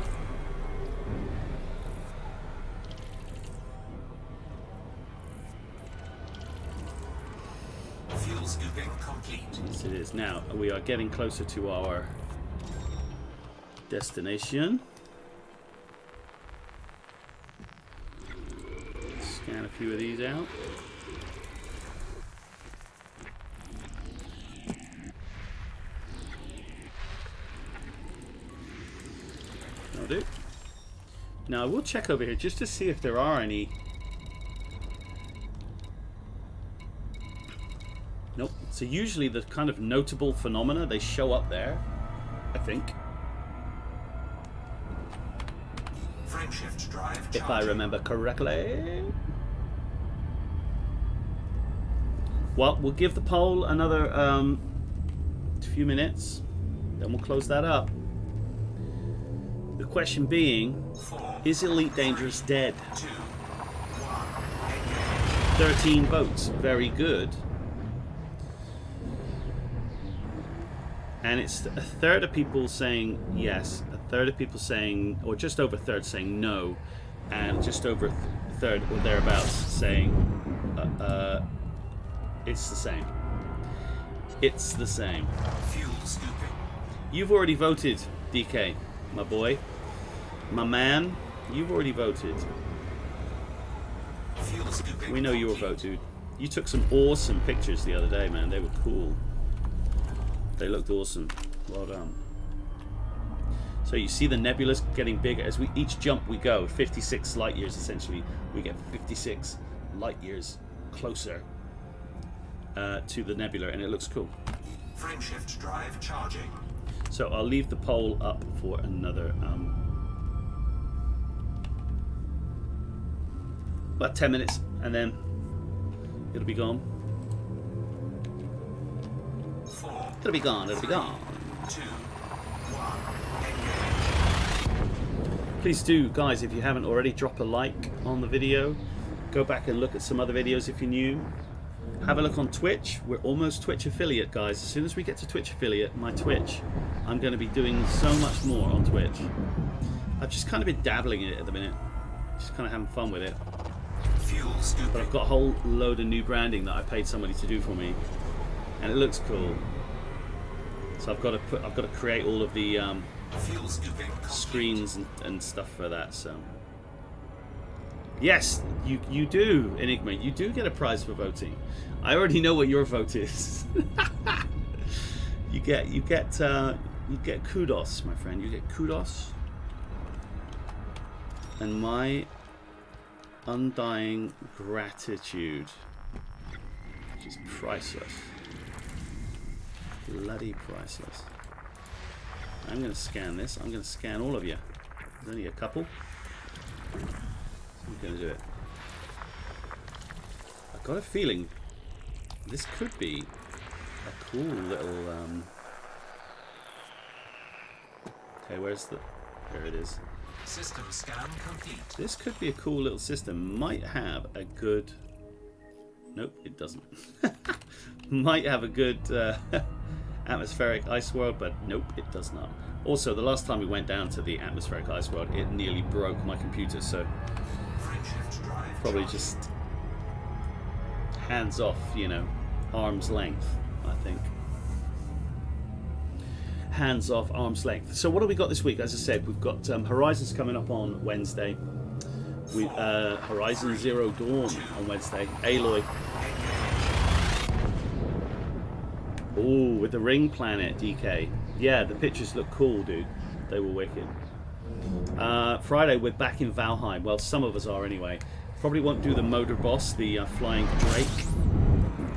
Speaker 3: Fuel scooping complete.
Speaker 1: Yes, it is. Now we are getting closer to our destination. Scan a few of these out. That'll do. Now I will check over here just to see if there are any. Nope. So usually the kind of notable phenomena, they show up there, I think.
Speaker 3: Frameshift drive charging.
Speaker 1: If I remember correctly. Well, we'll give the poll another few minutes, then we'll close that up. The question being, is Elite Dangerous dead?
Speaker 3: 2, 1.
Speaker 1: 13 votes, very good. And it's a third of people saying yes, a third of people saying, or just over a third saying no, and just over a third or thereabouts saying it's the same. It's the same.
Speaker 3: Fuel scooping.
Speaker 1: You've already voted, DK, my boy. My man, you've already voted.
Speaker 3: Fuel scooping.
Speaker 1: We know your vote, dude. You took some awesome pictures the other day, man. They were cool. They looked awesome. Well done. So you see the nebulas getting bigger. As we each jump we go, 56 light years essentially. We get 56 light years closer to the nebula, and it looks cool.
Speaker 3: Frameshift drive charging.
Speaker 1: So I'll leave the poll up for another about 10 minutes, and then it'll be gone.
Speaker 3: 4.
Speaker 1: It'll be gone. It'll be gone.
Speaker 3: 2, 1.
Speaker 1: Please do, guys, if you haven't already, drop a like on the video. Go back and look at some other videos if you're new. Have a look on Twitch. We're almost Twitch affiliate, guys. As soon as we get to Twitch affiliate, my Twitch, I'm going to be doing so much more on Twitch. I've just kind of been dabbling in it at the minute. Just kind of having fun with it.
Speaker 3: Fuel
Speaker 1: But
Speaker 3: scooping.
Speaker 1: I've got a whole load of new branding that I paid somebody to do for me, and it looks cool. So I've got to create all of the
Speaker 3: Fuel scooping. Complete.
Speaker 1: screens and stuff for that. So yes, you do, Enigma. You do get a prize for voting. I already know what your vote is. you get kudos, my friend. You get kudos, and my undying gratitude, which is priceless. Bloody priceless. I'm going to scan this. I'm going to scan all of you. There's only a couple. So I'm going to do it. I've got a feeling this could be a cool little... Okay, where's the... There it is.
Speaker 3: System scan complete.
Speaker 1: This could be a cool little system. Might have a good... Nope, it doesn't. Might have a good atmospheric ice world, but nope, it does not. Also, the last time we went down to the atmospheric ice world, it nearly broke my computer, so
Speaker 3: Frameshift drive.
Speaker 1: probably
Speaker 3: charging.
Speaker 1: just hands off, you know, arm's length, I think. Hands off, arm's length. So what have we got this week? As I said, we've got Horizons coming up on Wednesday. We Horizon Zero Dawn on Wednesday. Aloy. Oh, with the ring planet, DK. Yeah, the pictures look cool, dude. They were wicked. Friday, we're back in Valheim. Well, some of us are anyway. Probably won't do the motor boss, the flying Drake,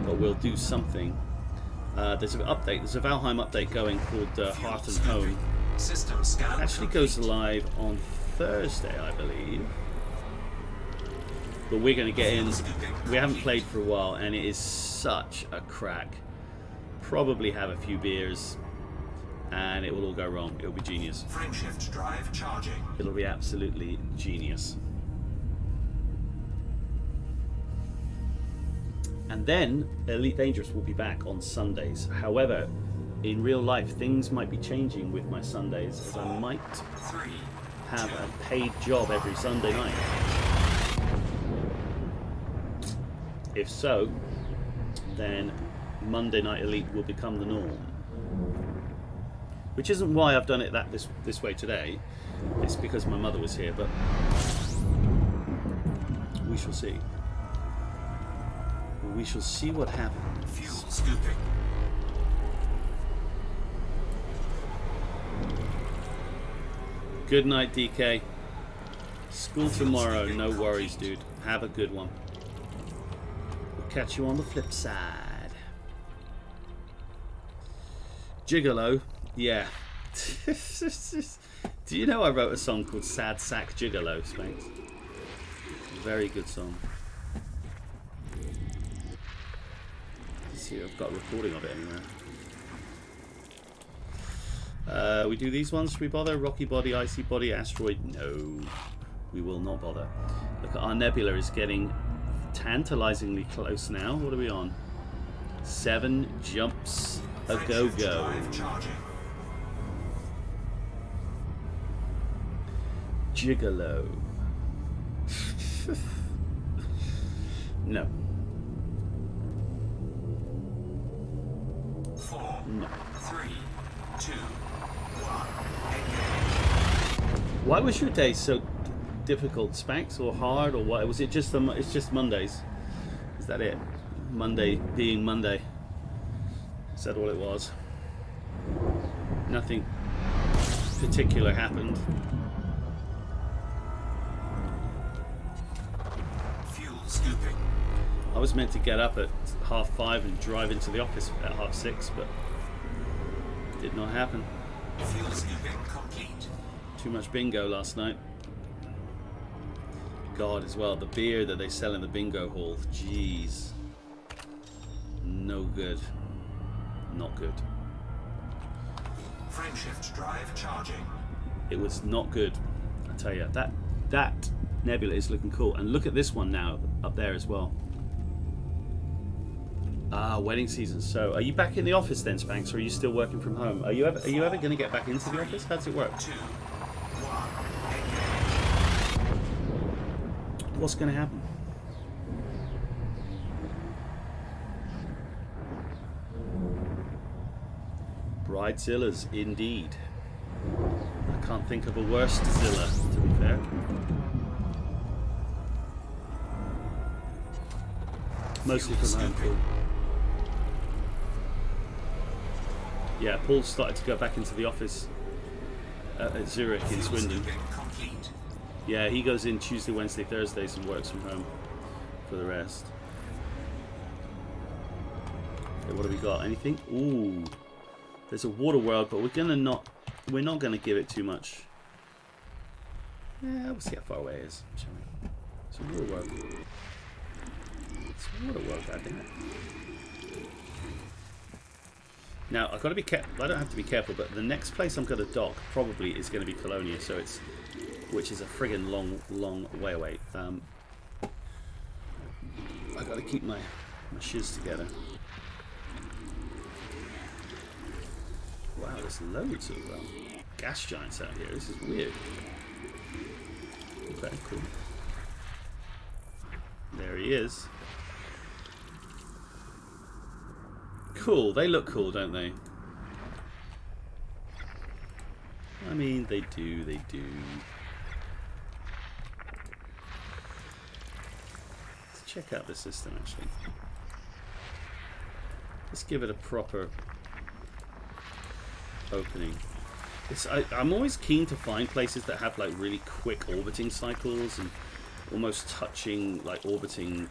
Speaker 1: but we'll do something. There's an update. There's a Valheim update going called Hearth and Home.
Speaker 3: System scan
Speaker 1: It actually
Speaker 3: complete.
Speaker 1: goes live on Thursday, I believe. But we're going to get in. We haven't played for a while, and it is such a crack. Probably have a few beers, and it will all go wrong. It'll be genius.
Speaker 3: Frameshift drive charging.
Speaker 1: It'll be absolutely genius. And then Elite Dangerous will be back on Sundays. However, in real life, things might be changing with my Sundays, as I might
Speaker 3: 3.
Speaker 1: have a paid job every Sunday night. If so, then Monday Night Elite will become the norm. Which isn't why I've done it this way today. It's because my mother was here, but we shall see. We shall see what happens.
Speaker 3: Fuel scooping.
Speaker 1: Good night, DK. School tomorrow, no worries, dude. Have a good one. We'll catch you on the flip side. Gigolo, yeah. Do you know I wrote a song called Sad Sack Gigolo, Spanks? Very good song. Let's see, I've got a recording of it anywhere. We do these ones, should we bother? Rocky Body, Icy Body, Asteroid? No, we will not bother. Look at our Nebula is getting tantalizingly close now. What are we on? 7 jumps a go-go.
Speaker 3: Drive charging.
Speaker 1: Gigolo. No.
Speaker 3: 4.
Speaker 1: No.
Speaker 3: 3. 2. 1.
Speaker 1: Why was your day so difficult, Spanks, or hard, or what? Was it just it's just Mondays? Is that it? Monday being Monday. Is that all it was? Nothing particular happened.
Speaker 3: Fuel scooping.
Speaker 1: I was meant to get up at 5:30 and drive into the office at 6:30, but it did not happen.
Speaker 3: Fuel scooping complete.
Speaker 1: Too much bingo last night. God, as well, the beer that they sell in the bingo hall, jeez, no good. Not good.
Speaker 3: Frameshift drive charging.
Speaker 1: It was not good. I tell you, that Nebula is looking cool, and look at this one now up there as well. Ah, wedding season. So, are you back in the office then, Spanks, or are you still working from home? Are you ever going to get back into the office? How does it work?
Speaker 3: 2. 1.
Speaker 1: what's going to happen. Bridezillas, indeed. I can't think of a worse Zilla, to be fair. Mostly from home, Paul. Yeah, Paul started to go back into the office at Zurich in Swindon. Yeah, he goes in Tuesday, Wednesday, Thursdays and works from home for the rest. Okay, what have we got? Anything? Ooh, there's a water world, but we're not gonna give it too much. Yeah, we'll see how far away it is, shall we? It's a water world. It's a water world, goddamn it. Now I've got to be careful. I don't have to be careful, but the next place I'm going to dock probably is going to be Colonia, so which is a friggin' long way away. I got to keep my shiz together. Wow, there's loads of gas giants out here. This is weird. Okay, cool. There he is. Cool. They look cool, don't they? I mean, they do. They do. Let's check out the system, actually. Let's give it a proper opening. I'm always keen to find places that have like really quick orbiting cycles and almost touching like orbiting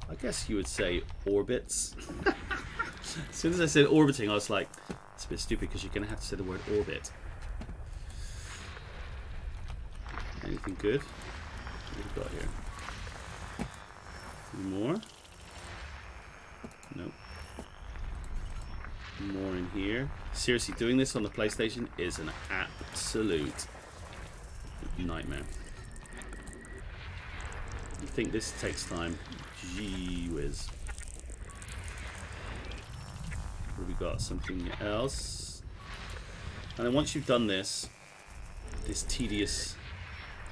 Speaker 1: I guess you would say orbits. As soon as I said orbiting, I was like, it's a bit stupid because you're going to have to say the word orbit. Anything good? What have we got here? Any more? Nope. More in here. Seriously, doing this on the PlayStation is an absolute nightmare. You think this takes time? Gee whiz. What have we got? Something else. And then once you've done this tedious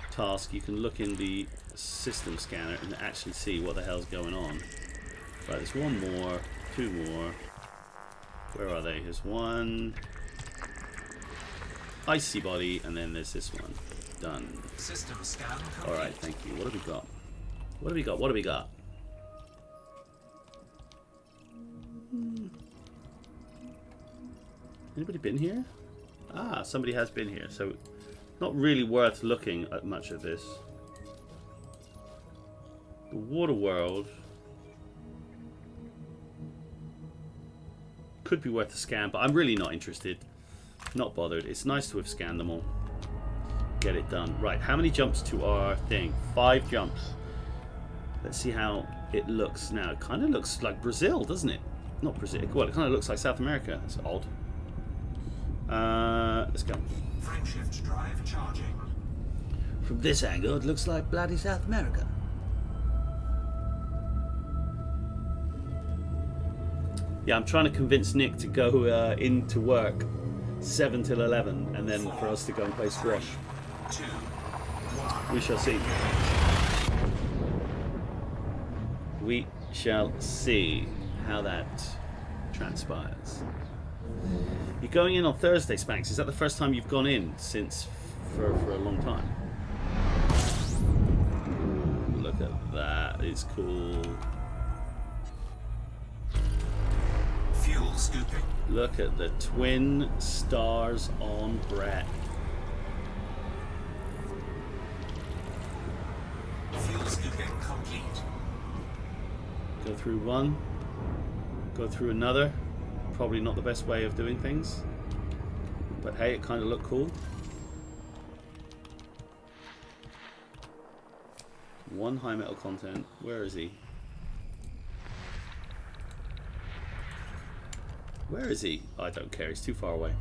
Speaker 1: task, you can look in the system scanner and actually see what the hell's going on. Right, there's one more, two more. Where are they? There's one icy body, and then there's this one. Done.
Speaker 3: System scan complete.
Speaker 1: Alright, thank you. What have we got? What have we got? What have we got? Anybody been here? Ah, somebody has been here, so not really worth looking at much of this. The water world could be worth a scan, but I'm really not interested. Not bothered. It's nice to have scanned them all. Get it done. Right, how many jumps to our thing? 5 jumps. Let's see how it looks now. It kind of looks like Brazil, doesn't it? Not Brazil. Well, it kind of looks like South America. That's odd. Let's go.
Speaker 3: Frameshift drive charging.
Speaker 1: From this angle, it looks like bloody South America. Yeah, I'm trying to convince Nick to go into work 7 till 11, and then for us to go and play squash.
Speaker 3: 2, 1.
Speaker 1: We shall see. We shall see how that transpires. You're going in on Thursday, Spanx. Is that the first time you've gone in since for a long time? Ooh, look at that. It's cool.
Speaker 3: Fuel scooping.
Speaker 1: Look at the twin stars on Brett.
Speaker 3: Fuel scooping complete.
Speaker 1: Go through one. Go through another. Probably not the best way of doing things. But hey, it kind of looked cool. One high metal content. Where is he? Where is he? I don't care. He's too far away.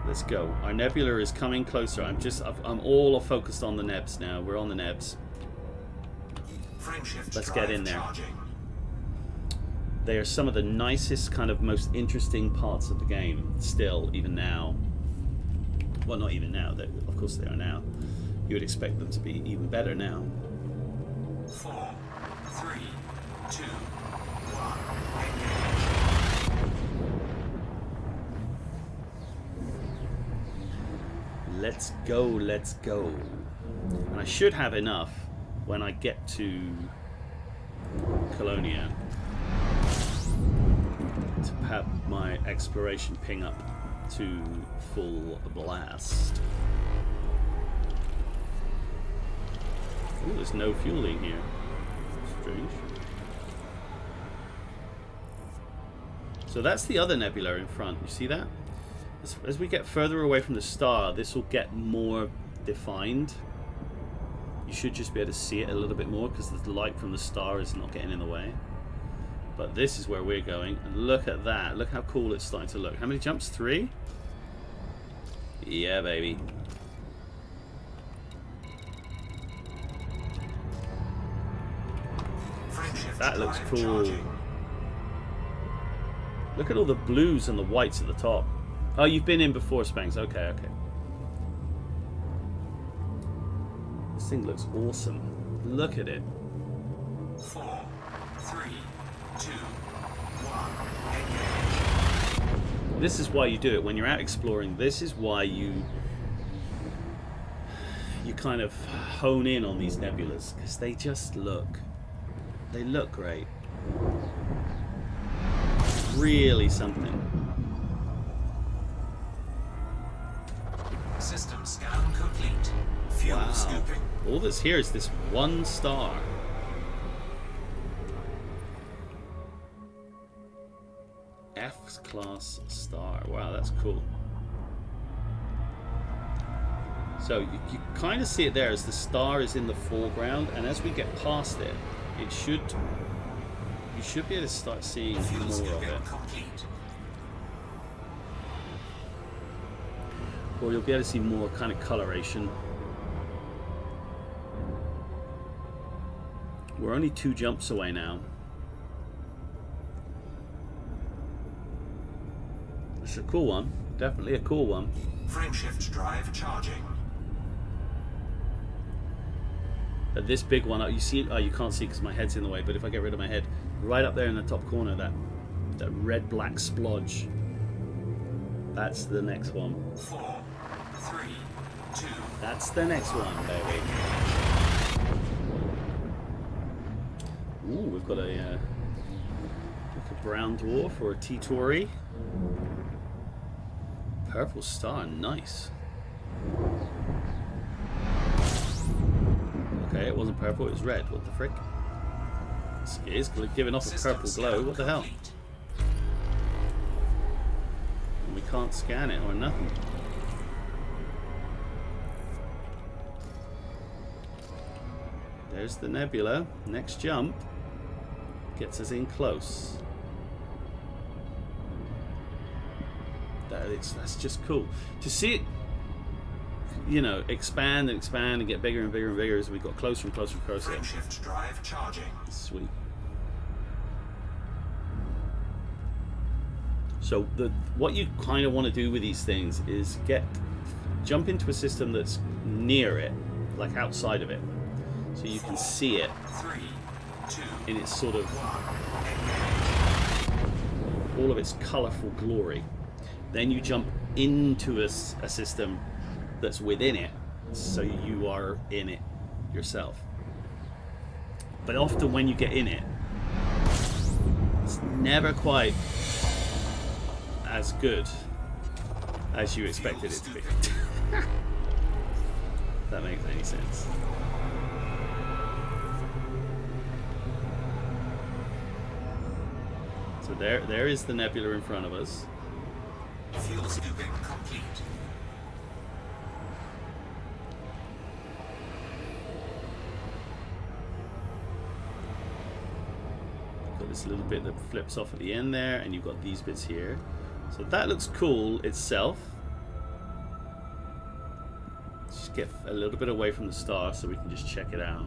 Speaker 1: Let's go. Our Nebula is coming closer. I'm all focused on the Nebs now. We're on the Nebs.
Speaker 3: Frameshift
Speaker 1: Let's
Speaker 3: drive
Speaker 1: get in there.
Speaker 3: Charging.
Speaker 1: They are some of the nicest, kind of most interesting parts of the game. Still, even now. Well, not even now. Of course they are now. You would expect them to be even better now.
Speaker 3: 4, 3, 2, 1.
Speaker 1: Let's go, let's go. And I should have enough when I get to Colonia to have my exploration ping up to full blast. Ooh, there's no fueling here. Strange. So that's the other nebula in front. You see that? As we get further away from the star, this will get more defined. You should just be able to see it a little bit more because the light from the star is not getting in the way. But this is where we're going. And look at that. Look how cool it's starting to look. How many jumps? 3? Yeah, baby. That looks cool. Look at all the blues and the whites at the top. Oh, you've been in before, Spanks. Okay, okay. This thing looks awesome. Look at it.
Speaker 3: 4, 3, 2, 1.
Speaker 1: This is why you do it when you're out exploring. This is why you kind of hone in on these nebulas, because they just look great. Really something.
Speaker 3: System scan complete. Fuel
Speaker 1: Wow.
Speaker 3: scooping.
Speaker 1: All that's here is this one star. F-class star. Wow, that's cool. So you kind of see it there as the star is in the foreground, and as we get past it, you should be able to start seeing
Speaker 3: Fuel
Speaker 1: more of
Speaker 3: scooping
Speaker 1: it.
Speaker 3: complete.
Speaker 1: Or you'll be able to see more kind of coloration. We're only 2 jumps away now. It's a cool one. Definitely a cool one.
Speaker 3: Frameshift drive charging.
Speaker 1: But this big one, you see, oh, you can't see because my head's in the way, but if I get rid of my head, right up there in the top corner, that red-black splodge, that's the next one.
Speaker 3: 4, 3, 2.
Speaker 1: That's the next one, baby. Ooh, we've got a brown dwarf or a T-Tory. Purple star, nice. Okay, it wasn't purple, it was red. What the frick? It is giving off a purple glow. What the hell? And we can't scan it or nothing. There's the nebula. Next jump gets us in close. That's just cool to see it, you know, expand and expand and get bigger and bigger and bigger as we got closer and closer and closer.
Speaker 3: Frameshift drive charging.
Speaker 1: Sweet. So what you kind of want to do with these things is jump into a system that's near it, like outside of it, so you can see it
Speaker 3: 3, 2,
Speaker 1: in its sort of all of its colorful glory. Then you jump into a system that's within it, so you are in it yourself. But often when you get in it, it's never quite as good as you expected it to be. If that makes any sense. So there is the nebula in front of us.
Speaker 3: Fuel scooping complete.
Speaker 1: Got this little bit that flips off at the end there, and you've got these bits here. So that looks cool itself. Let's just get a little bit away from the star so we can just check it out.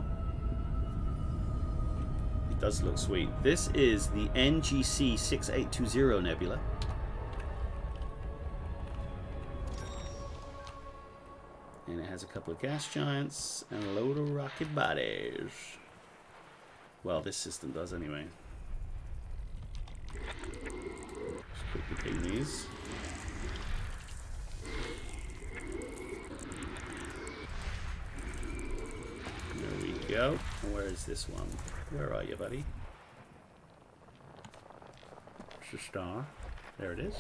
Speaker 1: It does look sweet. This is the NGC 6820 nebula. And it has a couple of gas giants and a load of rocket bodies. Well, this system does anyway. Just quickly ping these. There we go. Where is this one? Where are you, buddy? It's a star. There it is.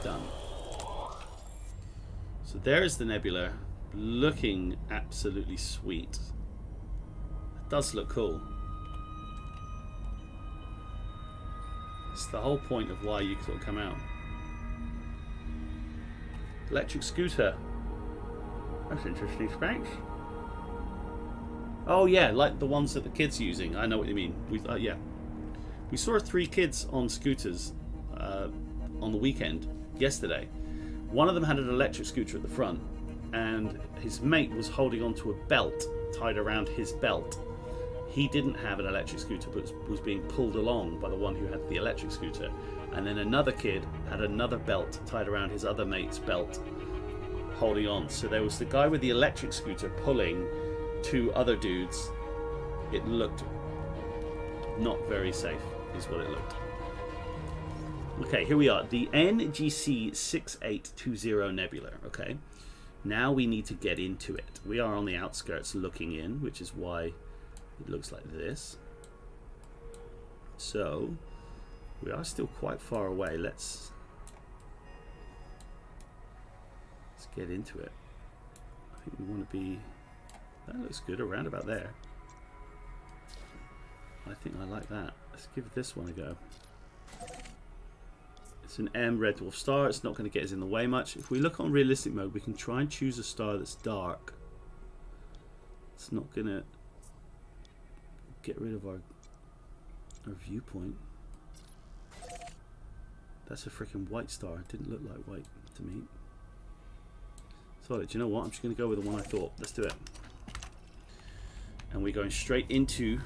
Speaker 1: Done. So there's the nebula, looking absolutely sweet. It does look cool. It's the whole point of why you sort of come out. Electric scooter. That's interesting specs. Oh yeah, like the ones that the kids are using. I know what you mean. Yeah, we saw 3 kids on scooters on the weekend yesterday. One of them had an electric scooter at the front, and his mate was holding onto a belt tied around his belt. He didn't have an electric scooter, but was being pulled along by the one who had the electric scooter. And then another kid had another belt tied around his other mate's belt, holding on. So there was the guy with the electric scooter pulling 2 other dudes. It looked not very safe, is what it looked. Okay, here we are. The NGC 6820 Nebula. Okay, now we need to get into it. We are on the outskirts looking in, which is why it looks like this. So we are still quite far away. Let's get into it. I think we want to be... That looks good, around about there. I think I like that. Let's give this one a go. It's an M red dwarf star. It's not going to get us in the way much. If we look on realistic mode, we can try and choose a star that's dark. It's not going to get rid of our viewpoint. That's a freaking white star. It didn't look like white to me. So, do you know what? I'm just going to go with the one I thought. Let's do it. And we're going straight into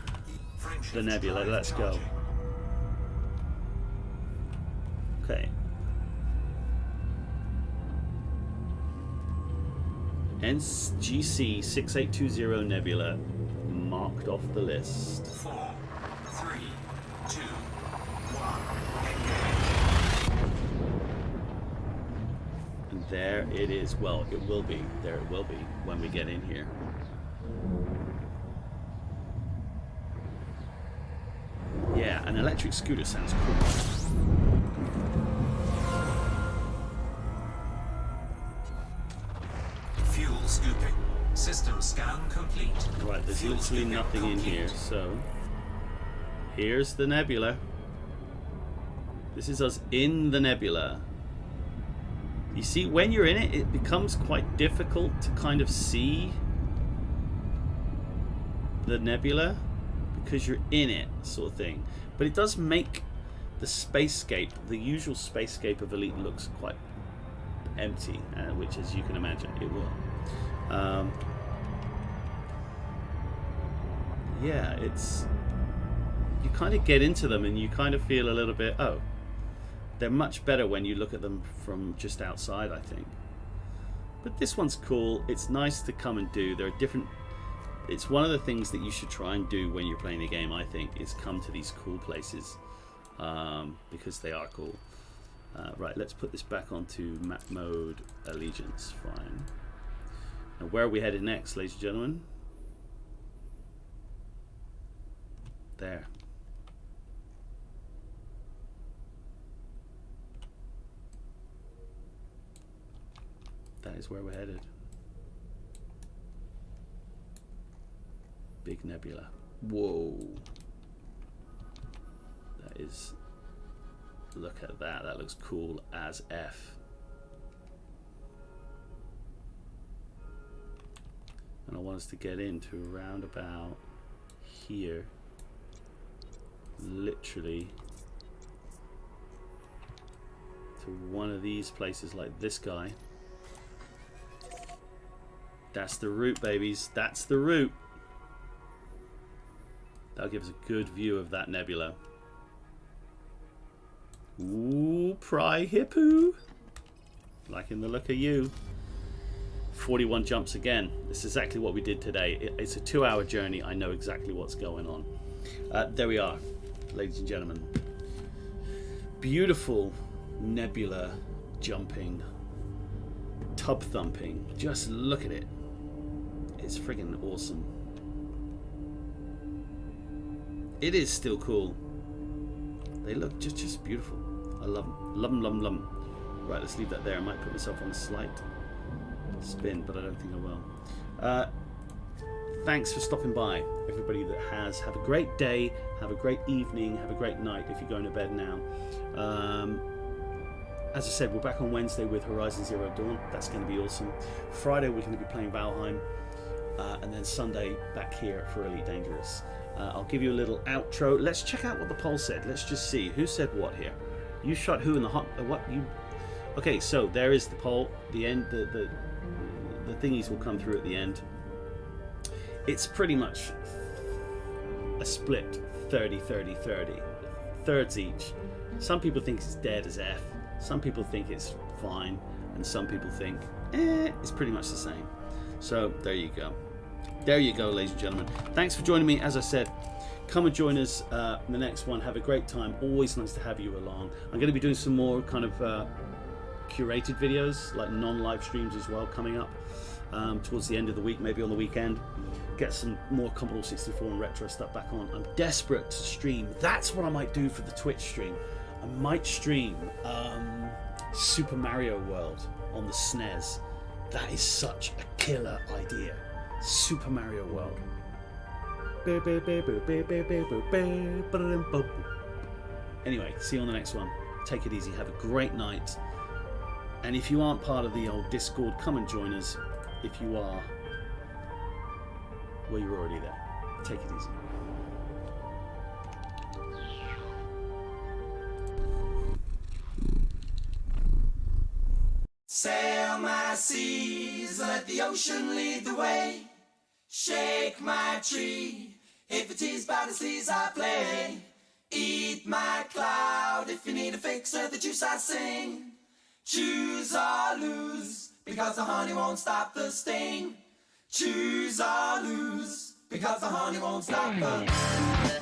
Speaker 1: the nebula. Let's go. Okay. NGC 6820 Nebula marked off the list.
Speaker 3: 4, 3, 2, 1.
Speaker 1: And there it is. Well, it will be. There it will be when we get in here. Yeah, an electric scooter sounds cool.
Speaker 3: Fuel scooping. System scan complete.
Speaker 1: Right, there's literally nothing in here, so here's the nebula. This is us in the nebula. You see, when you're in it, it becomes quite difficult to kind of see the nebula because you're in it, sort of thing. But it does make the spacescape, the usual spacescape of Elite, looks quite empty, which, as you can imagine, it will. Yeah, it's... You kind of get into them and you kind of feel a little bit, oh, they're much better when you look at them from just outside, I think. But this one's cool. It's nice to come and do. There are different... It's one of the things that you should try and do when you're playing the game, I think, is come to these cool places. Because they are cool. Right, let's put this back onto map mode allegiance. Fine. Now, where are we headed next, ladies and gentlemen? There. That is where we're headed. Big nebula. Whoa. That is... Look at that. That looks cool as F. And I want us to get into around about here. Literally to one of these places like this guy. That's the route, babies. That's the route. That'll give us a good view of that nebula. Ooh, pry hippo. Liking the look of you. 41 jumps again. This is exactly what we did today. It's a 2-hour journey. I know exactly what's going on. There we are, ladies and gentlemen. Beautiful Nebula jumping, tub thumping. Just look at it. It's friggin' awesome. It is still cool. They look just beautiful. I love them. Love them, love them, love them. Right, let's leave that there. I might put myself on a slight spin, but I don't think I will. Thanks for stopping by, everybody that has. Have a great day, have a great evening, have a great night if you're going to bed now. As I said, we're back on Wednesday with Horizon Zero Dawn. That's going to be awesome. Friday we're going to be playing Valheim, and then Sunday back here for Elite Dangerous. I'll give you a little outro. Let's check out what the poll said. Let's just see who said what here. You shot who in the hot? What you? Okay, so there is the poll. The end. The thingies will come through at the end. It's pretty much a split 30-30-30. Thirds each. Some people think it's dead as F. Some people think it's fine. And some people think, it's pretty much the same. So there you go. There you go, ladies and gentlemen. Thanks for joining me. As I said, come and join us in the next one. Have a great time. Always nice to have you along. I'm going to be doing some more kind of curated videos, like non-live streams as well, coming up towards the end of the week, maybe on the weekend. Get some more Commodore 64 and retro stuff back on. I'm desperate to stream. That's what I might do for the Twitch stream. I might stream Super Mario World on the SNES. That is such a killer idea. Super Mario World. Anyway, see you on the next one. Take it easy. Have a great night. And if you aren't part of the old Discord, come and join us. If you are, well, you're already there. Take it easy.
Speaker 4: Sail my seas, let the ocean lead the way. Shake my tree, if it is by the seas I play. Eat my cloud, if you need a fix of the juice I sing. Choose or lose, because the honey won't stop the sting. Choose or lose, because the honey won't stop the